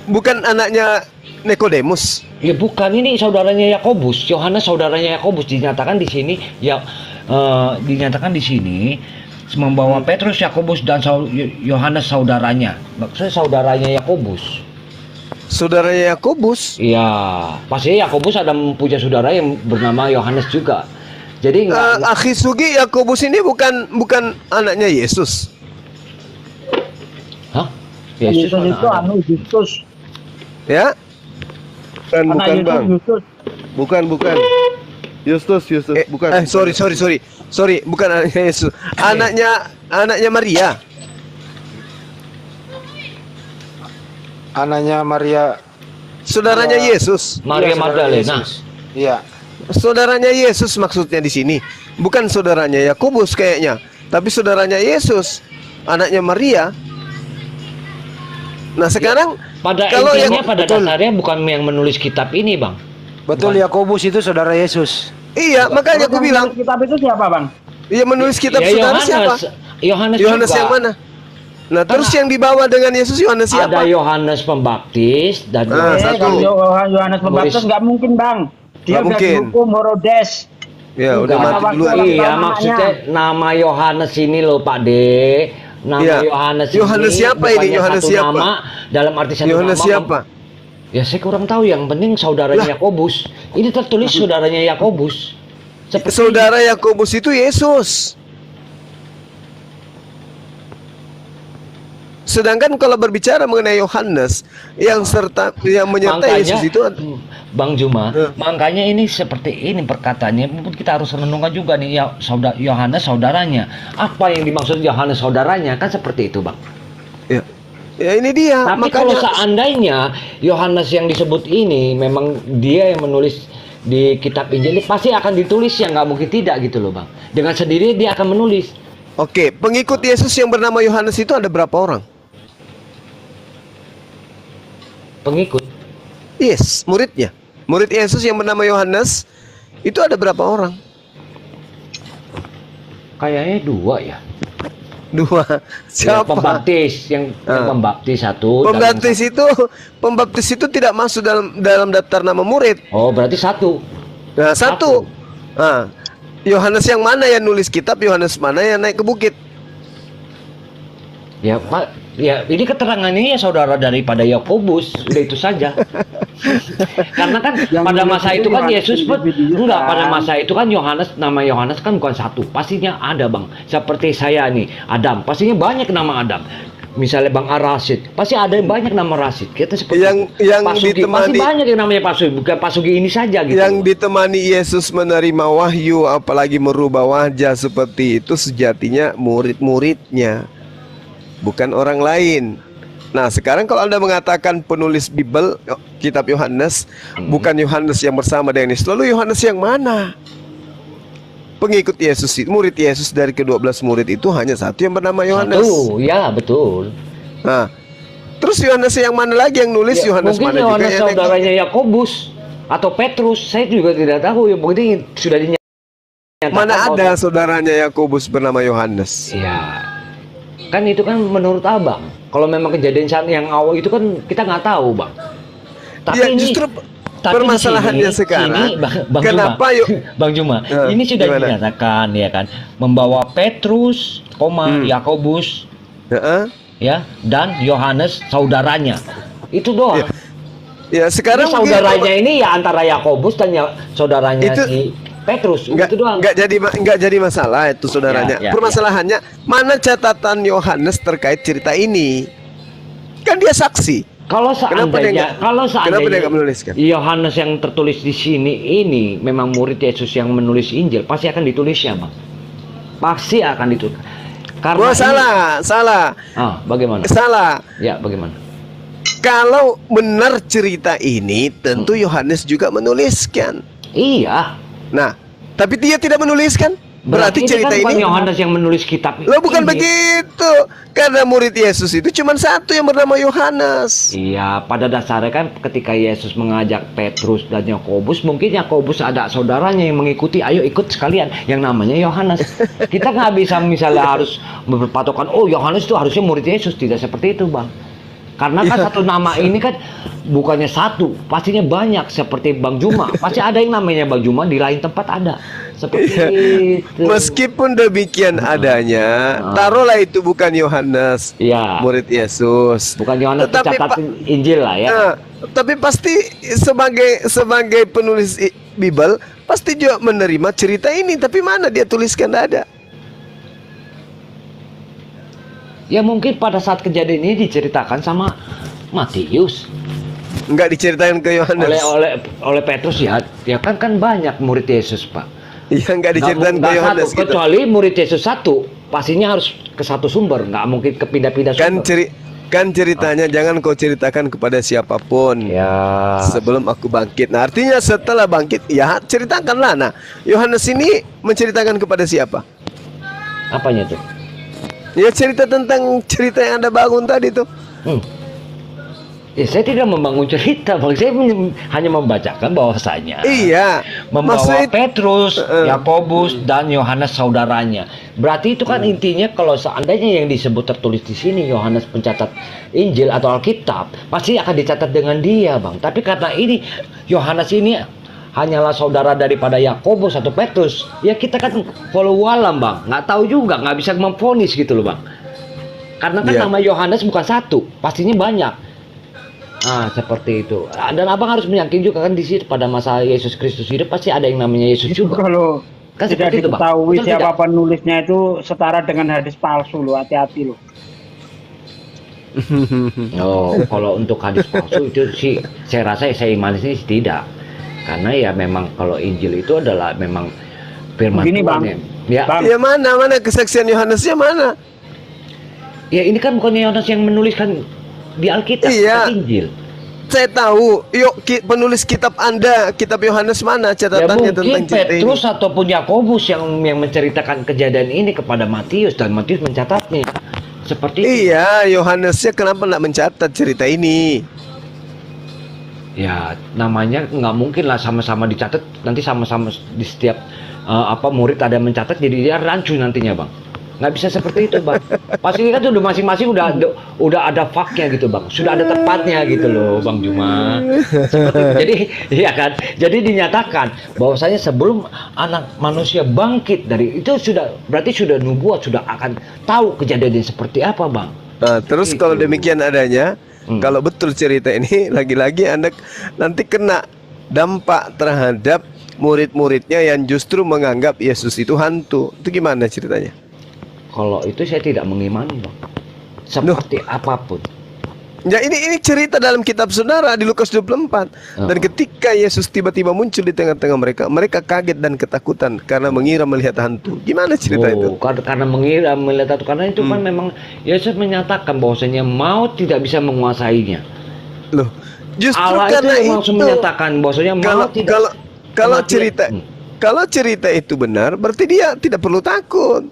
Bukan anaknya Nikodemus. Ya bukan, ini saudaranya Yakobus. Yohanes saudaranya Yakobus, dinyatakan di sini ya, dinyatakan di sini membawa Petrus, Yakobus, dan Yohanes saudaranya. Maksudnya saudaranya Yakobus. Saudaranya Yakobus? Iya, pasti Yakobus ada punya saudara yang bernama Yohanes juga. Jadi Akhi Sugi, Yakobus ini bukan anaknya Yesus. Hah? Yesus itu anu Justus. Ya? Bukan Bang. Bukan. Justus, bukan. Sorry, bukan anaknya Yesus. Anaknya Maria. Anaknya Maria, Saudaranya Yesus. Maria Magdalena. iya. Saudaranya Yesus maksudnya di sini. Bukan saudaranya Yakobus kayaknya, tapi saudaranya Yesus, anaknya Maria. Nah, sekarang Pada kalau intinya yang pada dasarnya bukan yang menulis kitab ini, Bang. Betul, Yakobus itu saudara Yesus. iya, makanya aku bilang, Kitab itu siapa, Bang? iya menulis kitab Ya, saudara siapa? Yohanes Yohanes juga. yang mana? Nah, terus yang dibawa dengan Yesus Yohanes siapa? Ada Yohanes Pembaptis dan Satu. Kalau Yohanes Pembaptis nggak mungkin, Bang. Dia Nggak udah mungkin. dihukum Herodes. Ya, udah Enggak. mati duluan. Iya. Iya, namanya. maksudnya nama Yohanes ini loh, Pak De. Nama Iya. Yohanes Yohanes ini siapa ini? bukannya Yohanes satu siapa? nama, dalam arti satu Yohanes nama. siapa? Ya saya kurang tahu, yang penting saudaranya Yakobus. Ini tertulis saudaranya Yakobus. Seperti Saudara Yakobus itu Yesus. Sedangkan kalau berbicara mengenai Yohanes yang menyertai Yesus itu Bang Juma, makanya ini seperti ini perkataannya. Mungkin kita harus renungkan juga nih, ya Yohanes saudaranya. Apa yang dimaksud Yohanes saudaranya? Kan seperti itu, Bang. ya. Ya ini dia. Tapi kalau seandainya Yohanes yang disebut ini memang dia yang menulis di kitab Injil, pasti akan ditulis, ya nggak mungkin tidak gitu loh, Bang. Dengan sendiri dia akan menulis. Oke, pengikut Yesus yang bernama Yohanes itu ada berapa orang? Pengikut. Yes, muridnya. Murid Yesus yang bernama Yohanes itu ada berapa orang? Kayaknya 2 ya. 2. Ya, Siapa? pembaptis yang pembaptis 1. Pembaptis itu tidak masuk dalam daftar nama murid. Oh, berarti 1. Nah, 1. Nah, Yohanes yang mana yang nulis kitab? Yohanes mana yang naik ke bukit? Ya, Pak. Ya, ini keterangannya ya saudara daripada Yakobus, udah itu saja. Karena kan pada masa itu kan Yesus pun enggak, pada masa itu kan nama Yohanes kan bukan 1, pastinya ada, Bang. Seperti saya nih, Adam, pastinya banyak nama Adam. Misalnya Bang Arasid, pasti ada banyak nama Rasid. Kita seperti yang Pasugi, ditemani, pasti banyak yang namanya Pasugi, bukan Pasugi ini saja gitu. Yang ditemani Yesus menerima wahyu, apalagi merubah wajah seperti itu, sejatinya murid-muridnya, bukan orang lain. Nah, sekarang kalau Anda mengatakan penulis Bible, kitab Yohanes, bukan Yohanes yang bersama dengan Yesus, lalu Yohanes yang mana? Pengikut Yesus, murid Yesus dari ke-12 murid itu hanya 1 yang bernama Yohanes. Ya, betul. Nah, terus Yohanes yang mana lagi yang nulis? Ya, Yohanes mungkin mana juga Yohanes yang saudaranya Yakobus atau Petrus, saya juga tidak tahu ya, mungkin sudah dinyatakan. Mana ada saudaranya Yakobus bernama Yohanes? Ya, kan itu kan menurut Abang. Kalau memang kejadian saat yang awal itu kan kita nggak tahu, Bang. Tapi Ya, ini justru tapi permasalahannya di sekarang, Bang kenapa Juma, yuk? Bang Juma, ini sudah Gimana? dinyatakan ya kan, membawa Petrus, Yakobus, ya, dan Yohanes saudaranya. Itu doang. Ya, sekarang Ini saudaranya ini ya antara Yakobus dan saudaranya Itu- si Petrus, Nggak, itu doang. nggak jadi masalah itu saudaranya. Ya, Permasalahannya mana catatan Yohanes terkait cerita ini? Kan dia saksi. Kalau Kenapa dia seandainya nggak menuliskan? Yohanes yang tertulis di sini ini memang murid Yesus yang menulis Injil, pasti akan ditulisnya, Bang. Pasti akan ditulis. Karena Gua salah. Bagaimana? Salah. Ya, bagaimana? Kalau benar cerita ini, tentu Yohanes juga menuliskan. Iya. Nah, tapi dia tidak menuliskan. Berarti cerita kan bukan ini Yohanes yang menulis kitab ini. lo bukan begitu. Karena murid Yesus itu cuma 1 yang bernama Yohanes. Iya, pada dasarnya kan ketika Yesus mengajak Petrus dan Yakobus, mungkin Yakobus ada saudaranya yang mengikuti, ayo ikut sekalian, yang namanya Yohanes. Kita nggak bisa misalnya harus berpatokan, oh Yohanes itu harusnya murid Yesus, tidak seperti itu, Bang. Karena kan satu nama ini kan bukannya 1, pastinya banyak, seperti Bang Juma. Pasti ada yang namanya Bang Juma di lain tempat ada. Seperti itu. Meskipun demikian adanya, taruhlah itu bukan Yohanes, Iya. murid Yesus. Bukan Yohanes Tetapi pencatat Injil lah ya. Tapi pasti sebagai penulis Bible pasti juga menerima cerita ini. Tapi mana dia tuliskan? Tidak ada. Ya mungkin pada saat kejadian ini diceritakan sama Matius. Enggak diceritakan ke Yohanes. Oleh Petrus ya kan banyak murid Yesus, Pak. Iya, enggak diceritakan ke Nggak Yohanes satu, gitu. kecuali murid Yesus 1, pastinya harus ke satu sumber, nggak mungkin kepindah-pindah sumber. Kan ceritanya jangan kau ceritakan kepada siapapun Ya. sebelum aku bangkit. Nah, artinya setelah bangkit, ya ceritakanlah. Nah, Yohanes ini menceritakan kepada siapa? Apanya tuh? Ya cerita tentang cerita yang Anda bangun tadi tuh. Ya saya tidak membangun cerita, Bang. Saya hanya membacakan bahwasanya Iya. membawa Maksudnya Petrus, Yakobus dan Yohanes saudaranya. Berarti itu kan intinya kalau seandainya yang disebut tertulis di sini Yohanes pencatat Injil atau Alkitab, pasti akan dicatat dengan dia, Bang. Tapi karena ini Yohanes ini hanyalah saudara daripada Yakobus atau Petrus, ya kita kan follow alam, Bang. Nggak tahu juga, nggak bisa memvonis gitu loh, Bang. Karena kan nama Yohanes bukan 1, pastinya banyak. Seperti itu. Dan Abang harus meyakini juga kan di situ pada masa Yesus Kristus hidup pasti ada yang namanya Yesus juga. Kalau Kan tidak seperti itu, Bang. diketahui Betul siapa tidak? penulisnya itu setara dengan hadis palsu loh, hati-hati loh. Oh, kalau untuk hadis palsu itu sih saya rasa saya imani sih tidak. Karena ya memang kalau Injil itu adalah memang firman Begini, Tuhan Bang. ya. Bang, Ya mana kesaksian Yohanesnya mana? Ya ini kan bukan Yohanes yang menuliskan di Alkitab, Iya. bukan Injil. Saya tahu. Yuk penulis kitab Anda, kitab Yohanes mana Ya catatannya tentang mungkin cerita ini? Petrus ataupun Yakobus yang menceritakan kejadian ini kepada Matius dan Matius mencatatnya. Seperti itu. Iya, Yohanesnya kenapa nggak mencatat cerita ini? Ya namanya nggak mungkin lah sama-sama dicatat, nanti sama-sama di setiap murid ada yang mencatat jadi dia rancu nantinya, Bang. Nggak bisa seperti itu, Bang. Pasti kan tuh masing-masing udah ada faknya gitu, Bang. Sudah ada tepatnya gitu loh, Bang Juma. Seperti itu. Jadi ya kan, jadi dinyatakan bahwasanya sebelum anak manusia bangkit dari itu berarti sudah nubuat, sudah akan tahu kejadiannya seperti apa, Bang. Nah, terus Gitu. kalau demikian adanya, kalau betul cerita ini, lagi-lagi Anda nanti kena dampak terhadap murid-muridnya yang justru menganggap Yesus itu hantu. Itu gimana ceritanya? Kalau itu saya tidak mengimani, Bang. Seperti apapun. Ya ini cerita dalam kitab saudara di Lukas 24. Dan ketika Yesus tiba-tiba muncul di tengah-tengah mereka, mereka kaget dan ketakutan karena mengira melihat hantu. Gimana cerita itu? Karena mengira melihat itu, karena itu kan memang Yesus menyatakan bahwasanya maut tidak bisa menguasainya. Loh, justru Allah itu karena yang langsung menyatakan bahwasanya kalau maut tidak kalau kematian. cerita kalau cerita itu benar, berarti dia tidak perlu takut.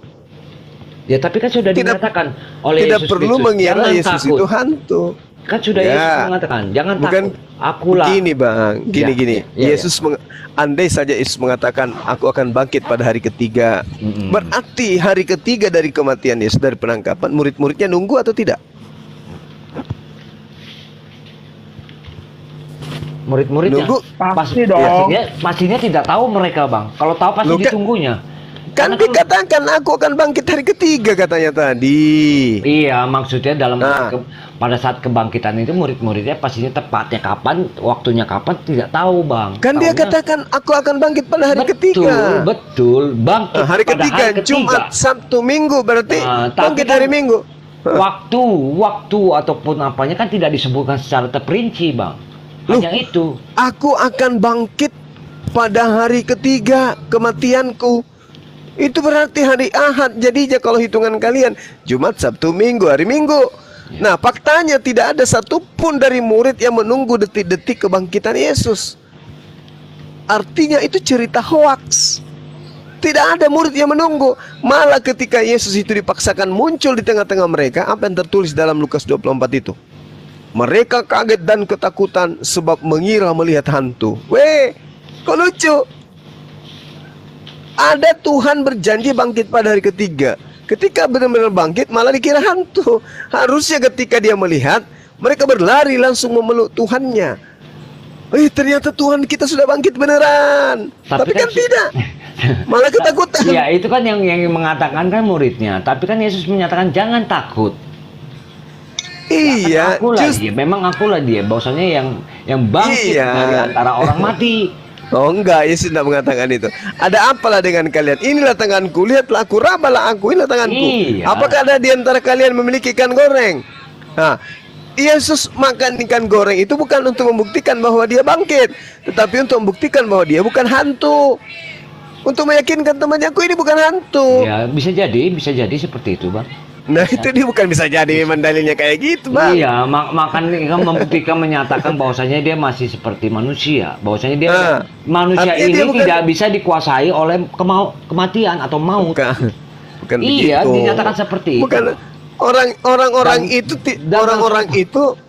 Ya tapi kan sudah Tidak- dinyatakan oleh Tidak Yesus perlu Kristus, mengira jangan Yesus takut. itu hantu. Kan sudah Ya. Yesus mengatakan jangan Bukan takut. Akulah. Gini bang, gini. Ya. Yesus andai saja Yesus mengatakan, aku akan bangkit pada hari ketiga. Berarti hari ketiga dari kematian Yesus, dari penangkapan, murid-muridnya nunggu atau tidak? Murid-muridnya Nunggu. Pasti dong. pastinya tidak tahu mereka, Bang. Kalau tahu pasti Loh, kan- ditunggunya. Kan Karena dikatakan aku akan bangkit hari ketiga katanya tadi. Iya, maksudnya Nah. pada saat kebangkitan itu murid-muridnya pastinya tepatnya kapan, waktunya kapan tidak tahu, Bang. Kan dia Taunya- katakan aku akan bangkit pada hari betul, ketiga. Betul, bangkit Nah, hari pada ketiga, hari ketiga. Jumat, Sabtu, Minggu, berarti Nah, tapi bangkit kan hari Minggu. Waktu ataupun apanya kan tidak disebutkan secara terperinci, Bang. Hanya itu. Aku akan bangkit pada hari ketiga kematianku. Itu berarti hari Ahad. Jadinya kalau hitungan kalian Jumat, Sabtu, Minggu, hari Minggu. Nah, faktanya tidak ada satupun dari murid yang menunggu detik-detik kebangkitan Yesus. Artinya itu cerita hoaks. Tidak ada murid yang menunggu. Malah ketika Yesus itu dipaksakan muncul di tengah-tengah mereka, apa yang tertulis dalam Lukas 24 itu? Mereka kaget dan ketakutan sebab mengira melihat hantu. Weh, kok lucu? Ada Tuhan berjanji bangkit pada hari ketiga. Ketika benar-benar bangkit malah dikira hantu. Harusnya ketika dia melihat, mereka berlari langsung memeluk Tuhannya. Ternyata Tuhan kita sudah bangkit beneran. Tapi kan tidak. Malah ketakutan. Ya, itu kan yang mengatakan kan muridnya. Tapi kan Yesus menyatakan jangan takut. Iya, Akulah dia, memang akulah dia. Bahwasanya yang bangkit Iya. dari antara orang mati. Oh enggak, Yesus tidak mengatakan itu. Ada apalah dengan kalian? Inilah tanganku, lihatlah aku, rabalah aku, inilah tanganku. Iya. Apakah ada di antara kalian memiliki ikan goreng? Nah, Yesus makan ikan goreng itu bukan untuk membuktikan bahwa dia bangkit, tetapi untuk membuktikan bahwa dia bukan hantu. Untuk meyakinkan temannya, aku ini bukan hantu. Ya, bisa jadi seperti itu, Bang. Nah, itu dia bukan bisa jadi memang dalilnya kayak gitu, Bang. Iya, makan kan membuktikan menyatakan bahwasanya dia masih seperti manusia, bahwasanya dia manusia artinya ini dia bukan- tidak bisa dikuasai oleh kematian atau maut. Bukan Iya, begitu. dinyatakan seperti itu. Bukan orang-orang Dan- itu dan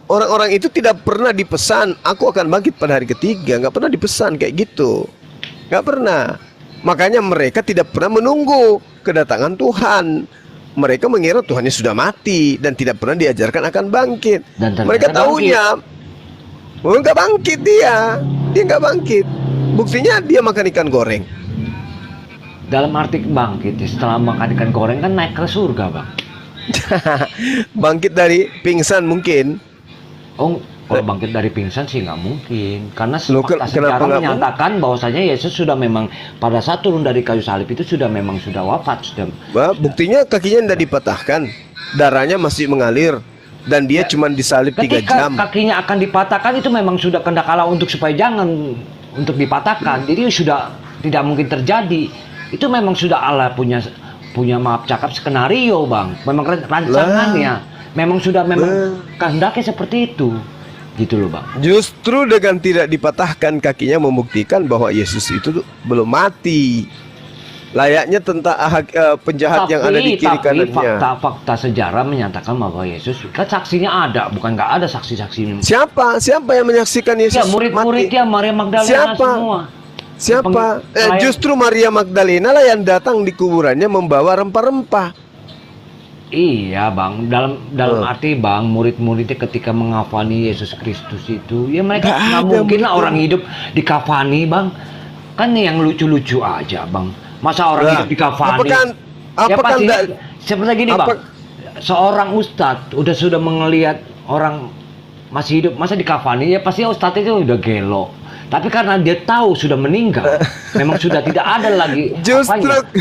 orang-orang itu tidak pernah dipesan aku akan bangkit pada hari ketiga, nggak pernah dipesan kayak gitu, nggak pernah. Makanya mereka tidak pernah menunggu kedatangan Tuhan. Mereka mengira Tuhannya sudah mati dan tidak pernah diajarkan akan bangkit. Dan ternyata Mereka tahunya nggak bangkit dia nggak bangkit. Buktinya dia makan ikan goreng. Dalam arti bangkit, setelah makan ikan goreng kan naik ke surga, Bang. Bangkit dari pingsan mungkin. Oh, kalau bangkit dari pingsan sih nggak mungkin, karena Loh, fakta kenapa sejarah nggak menyatakan bahwasanya Yesus sudah memang pada saat turun dari kayu salib itu sudah wafat sudah. Buktinya kakinya tidak dipatahkan, darahnya masih mengalir, dan dia cuma disalib 3 Ketika jam. kakinya akan dipatahkan itu memang sudah kehendak Allah untuk supaya jangan untuk dipatahkan. Jadi sudah tidak mungkin terjadi. Itu memang sudah Allah punya maaf cakap skenario, Bang. Memang rancangannya. Memang sudah kehendaknya seperti itu. Gitu loh, Bang. Justru dengan tidak dipatahkan kakinya membuktikan bahwa Yesus itu belum mati. Layaknya tentang penjahat yang ada di kiri kanannya. Fakta sejarah menyatakan bahwa Yesus kan saksinya ada, bukan nggak ada saksi-saksi. Siapa yang menyaksikan Yesus Ya murid-muridnya Maria Magdalena semua. Siapa? Justru Maria Magdalena lah yang datang di kuburannya membawa rempah-rempah. Iya, Bang. Dalam arti, Bang, murid-muridnya ketika mengafani Yesus Kristus itu, ya mereka nggak mungkin lah orang hidup dikafani, Bang. Kan yang lucu-lucu aja, Bang. Masa orang hidup dikafani? Seperti gini, Bang. Seorang ustadz sudah melihat orang masih hidup, masa dikafani? Ya pasti ustadz itu udah gelo. Tapi karena dia tahu sudah meninggal, memang sudah tidak ada lagi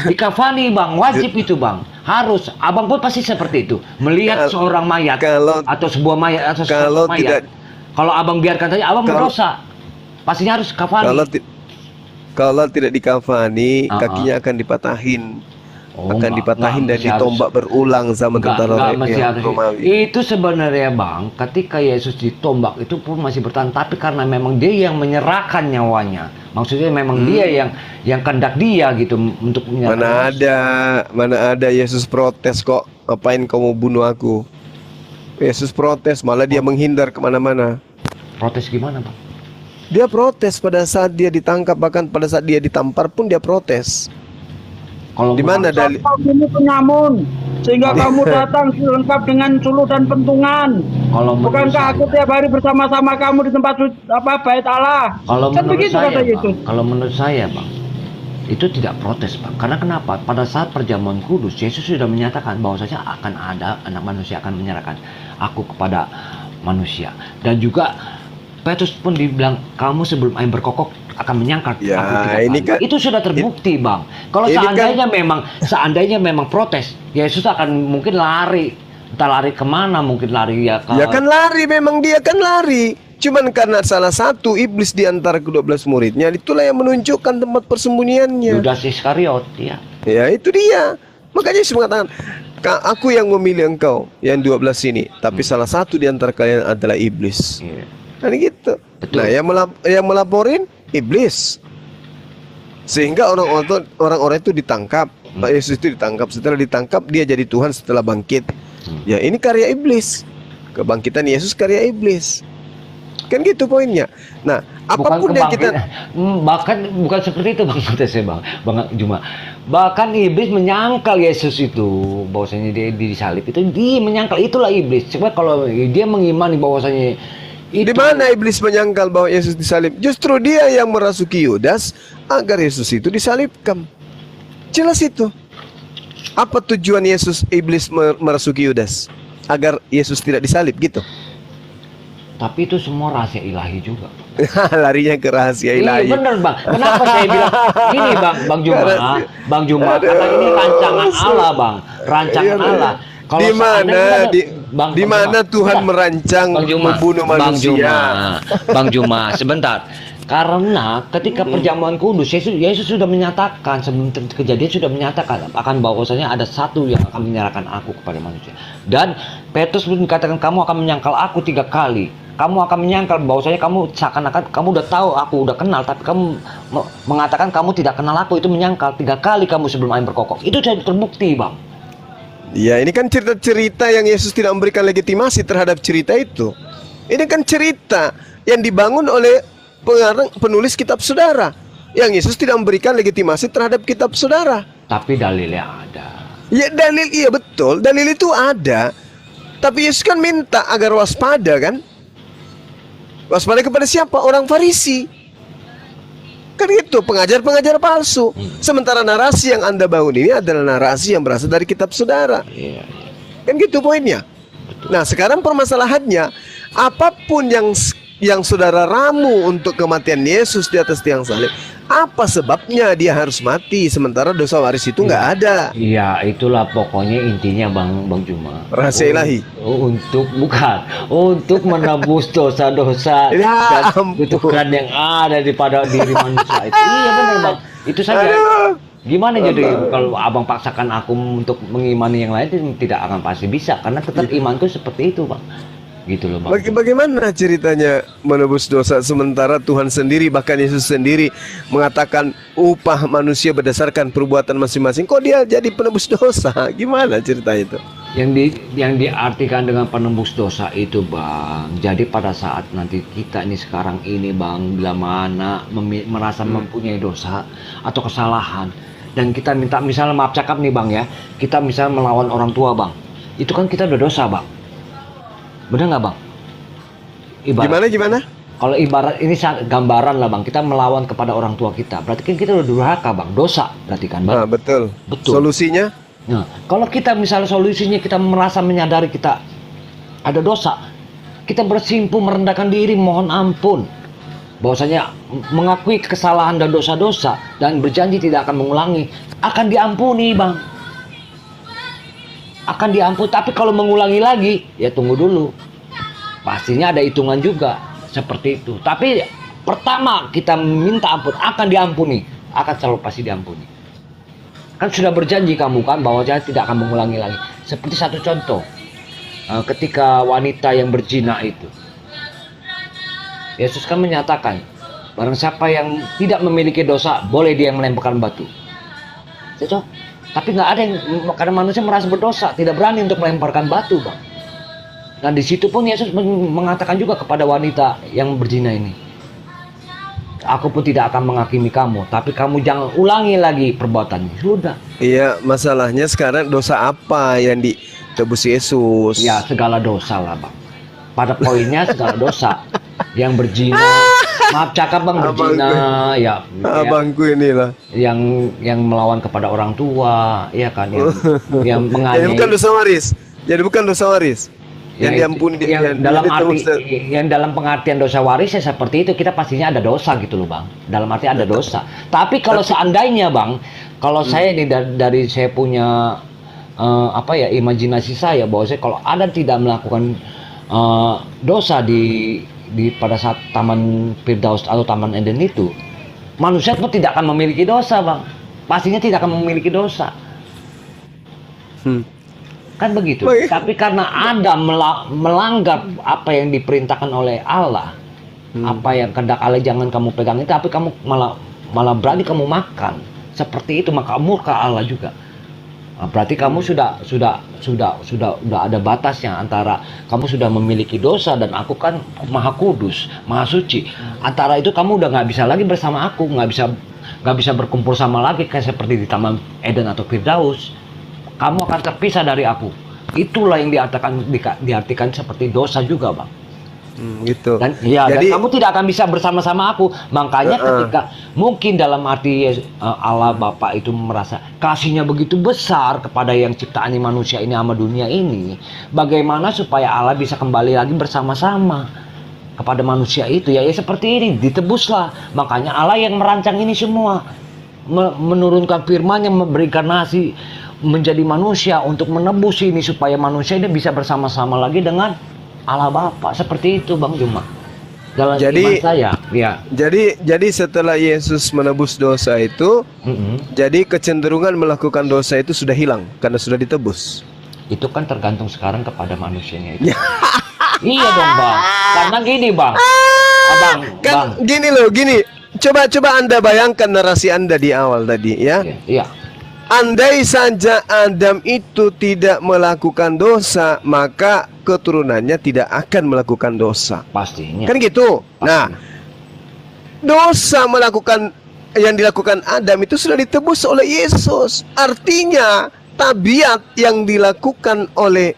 dikafani, Bang. Wajib itu, Bang. Harus. Abang pun pasti seperti itu. Melihat seorang mayat atau sebuah mayat atau sebuah mayat. Kalau Abang biarkan saja, Abang berdosa. Pastinya harus kafani. Kalau tidak dikafani, kakinya akan dipatahin. Akan dipatahin dan ditombak berulang sama tentara Romawi. Itu sebenarnya, Bang, ketika Yesus ditombak itu pun masih bertahan, tapi karena memang dia yang menyerahkan nyawanya. Maksudnya memang dia yang kehendak dia gitu untuk menyerahkan. Mana ada Yesus protes kok, ngapain kamu bunuh aku? Yesus protes, malah dia menghindar kemana-mana. Protes gimana, Bang? Dia protes pada saat dia ditangkap, bahkan pada saat dia ditampar pun dia protes. Kalau di mana dalil? Kamu penyamun, sehingga kamu datang lengkap dengan suluh dan pentungan. Bukankah aku tiap hari bersama-sama kamu di tempat bait Allah? Kalau kan begitu kata Yesus. Kalau menurut saya, Bang, itu tidak protes, Bang. Karena kenapa? Pada saat perjamuan kudus, Yesus sudah menyatakan bahwasanya akan ada anak manusia akan menyerahkan aku kepada manusia. Dan juga Petrus pun dibilang, kamu sebelum ayam berkokok akan menyangkal aku 3 kali. Kan, itu sudah terbukti, Bang. Kalau seandainya memang protes, Yesus akan mungkin lari. Entah lari kemana, mungkin lari ya kan lari, memang dia kan lari. Cuman karena salah satu iblis di antara ke-12 muridnya, itulah yang menunjukkan tempat persembunyiannya. Yudas Iskariot, ya. Ya, itu dia. Makanya Yesus mengatakan, aku yang memilih engkau, yang 12 ini. Tapi salah satu di antara kalian adalah iblis. Kan gitu. Betul. Nah, yang melaporin iblis. Sehingga orang-orang itu ditangkap. Pak Yesus itu ditangkap. Setelah ditangkap, dia jadi Tuhan setelah bangkit. Ya, ini karya iblis. Kebangkitan Yesus karya iblis. Kan gitu poinnya. Nah, apapun yang kita bukan seperti itu, Bang, saya, Bang Juma. Bahkan iblis menyangkal Yesus itu, bahwasanya dia disalib itu, dia menyangkal, itulah iblis. Coba kalau dia mengimani bahwasanya itu. Di mana iblis menyangkal bahwa Yesus disalib? Justru dia yang merasuki Yudas agar Yesus itu disalibkan. Jelas itu. Apa tujuan iblis merasuki Yudas? Agar Yesus tidak disalib gitu. Tapi itu semua rahasia ilahi juga. Larinya ke rahasia ilahi. Iya bener, Bang. Kenapa saya bilang gini, Bang Juma, karena ini rancangan Allah, Bang. Rancangan Allah. Di mana Tuhan merancang membunuh manusia? Bang Juma, sebentar. Karena ketika perjamuan kudus, Yesus sudah menyatakan, sebelum kejadian sudah menyatakan akan bahwasanya ada satu yang akan menyerahkan aku kepada manusia. Dan Petrus pun dikatakan, kamu akan menyangkal aku 3 kali. Kamu akan menyangkal bahwasanya kamu seakan-akan kamu udah tahu aku udah kenal, tapi kamu mengatakan kamu tidak kenal aku, itu menyangkal 3 kali kamu sebelum ayam berkokok. Itu sudah terbukti, Bang. Ya, ini kan cerita-cerita yang Yesus tidak memberikan legitimasi terhadap cerita itu. Ini kan cerita yang dibangun oleh penulis kitab saudara, yang Yesus tidak memberikan legitimasi terhadap kitab saudara. Tapi dalilnya ada. Ya, iya betul, dalil itu ada. Tapi Yesus kan minta agar waspada, kan? Waspada kepada siapa? Orang Farisi. Kan gitu, pengajar-pengajar palsu. Sementara narasi yang Anda bangun ini adalah narasi yang berasal dari kitab saudara. Kan gitu poinnya. Nah, sekarang permasalahannya, apapun yang yang saudara ramu untuk kematian Yesus di atas tiang salib, apa sebabnya dia harus mati sementara dosa waris itu nggak ada? Iya, itulah pokoknya intinya Bang Juma. Rahasia ilahi. Untuk menebus dosa-dosa Ya dan ampun. kutukan yang ada pada diri manusia itu. Iya benar Bang. Itu saja. Aduh. Gimana jadi kalau abang paksakan aku untuk mengimani yang lain tidak akan pasti bisa, karena tetap imanku seperti itu Bang. Gitu loh Bang. Bagaimana ceritanya menebus dosa sementara Tuhan sendiri, bahkan Yesus sendiri mengatakan upah manusia berdasarkan perbuatan masing-masing. Kok dia jadi penebus dosa? Gimana cerita itu? Yang diartikan dengan penembus dosa itu Bang, jadi pada saat nanti kita ini sekarang ini Bang, bila mana merasa mempunyai dosa atau kesalahan, dan kita minta misalnya maaf cakap nih Bang ya, kita misalnya melawan orang tua Bang, itu kan kita udah dosa Bang. Benar nggak Bang? Gimana? Kalau ibarat ini gambaran lah Bang, kita melawan kepada orang tua kita, berarti kan kita udah durhaka Bang, dosa berarti kan Bang? Nah, betul. Betul. Solusinya? Nah, kalau kita misalnya solusinya kita merasa menyadari kita ada dosa, kita bersimpuh merendahkan diri, mohon ampun, bahwasanya mengakui kesalahan dan dosa-dosa dan berjanji tidak akan mengulangi, akan diampuni Bang. Akan diampuni. Tapi kalau mengulangi lagi, ya tunggu dulu, pastinya ada hitungan juga seperti itu. Tapi pertama kita minta ampun, akan diampuni, akan selalu pasti diampuni. Kan sudah berjanji kamu kan bahwa saya tidak akan mengulangi lagi. Seperti satu contoh, ketika wanita yang berzina itu, Yesus kan menyatakan, barang siapa yang tidak memiliki dosa, boleh dia yang melemparkan batu. Cocok? Tapi nggak ada yang, karena manusia merasa berdosa, tidak berani untuk melemparkan batu Bang. Nah di situ pun Yesus mengatakan juga kepada wanita yang berzina ini, aku pun tidak akan menghakimi kamu, tapi kamu jangan ulangi lagi perbuatannya. Sudah. Iya, masalahnya sekarang dosa apa yang ditebus Yesus? Ya segala dosa lah Bang. Pada poinnya segala dosa. Yang berzina, maaf cakap Bang, berzina, ya. Abangku inilah. Yang melawan kepada orang tua, ya kan, yang Jadi menganiaya. bukan dosa waris. Jadi bukan dosa waris. Yang diampuni yang dalam pengertian dosa waris ya seperti itu, kita pastinya ada dosa gitu loh Bang. Dalam arti ada dosa. Tapi kalau seandainya Bang, kalau saya ini dari saya punya imajinasi saya bahwa saya kalau ada tidak melakukan dosa di pada saat Taman Firdaus atau Taman Eden itu, manusia pun tidak akan memiliki dosa Bang. Pastinya tidak akan memiliki dosa. Kan begitu. Tapi karena Adam melanggar apa yang diperintahkan oleh Allah, apa yang kehendak Allah jangan kamu pegang itu, tapi kamu malah berani kamu makan. Seperti itu, maka murka Allah juga. Nah, berarti kamu sudah ada batasnya antara kamu sudah memiliki dosa dan aku kan maha kudus, maha suci. Antara itu kamu udah nggak bisa lagi bersama aku, nggak bisa berkumpul sama lagi kayak seperti di Taman Eden atau Firdaus. Kamu akan terpisah dari aku. Itulah yang diartikan seperti dosa juga Bang. Gitu. Dan kamu tidak akan bisa bersama-sama aku. Makanya ketika mungkin dalam arti Allah Bapa itu merasa kasihnya begitu besar kepada yang ciptaan manusia ini sama dunia ini, bagaimana supaya Allah bisa kembali lagi bersama-sama kepada manusia itu, ya seperti ini, ditebuslah. Makanya Allah yang merancang ini semua, menurunkan firman-Nya, memberikan nasi menjadi manusia untuk menebus ini supaya manusia ini bisa bersama-sama lagi dengan Allah Bapa. Seperti itu Bang Juma. Dalam iman saya, ya. Jadi setelah Yesus menebus dosa itu, jadi kecenderungan melakukan dosa itu sudah hilang karena sudah ditebus. Itu kan tergantung sekarang kepada manusianya itu. Iya dong Bang. Karena gini Bang. Bang. Gini. Coba Anda bayangkan narasi Anda di awal tadi ya. Iya. Andai saja Adam itu tidak melakukan dosa, maka keturunannya tidak akan melakukan dosa. Pastinya. Kan gitu. Nah, dosa yang dilakukan Adam itu sudah ditebus oleh Yesus. Artinya tabiat yang diwariskan oleh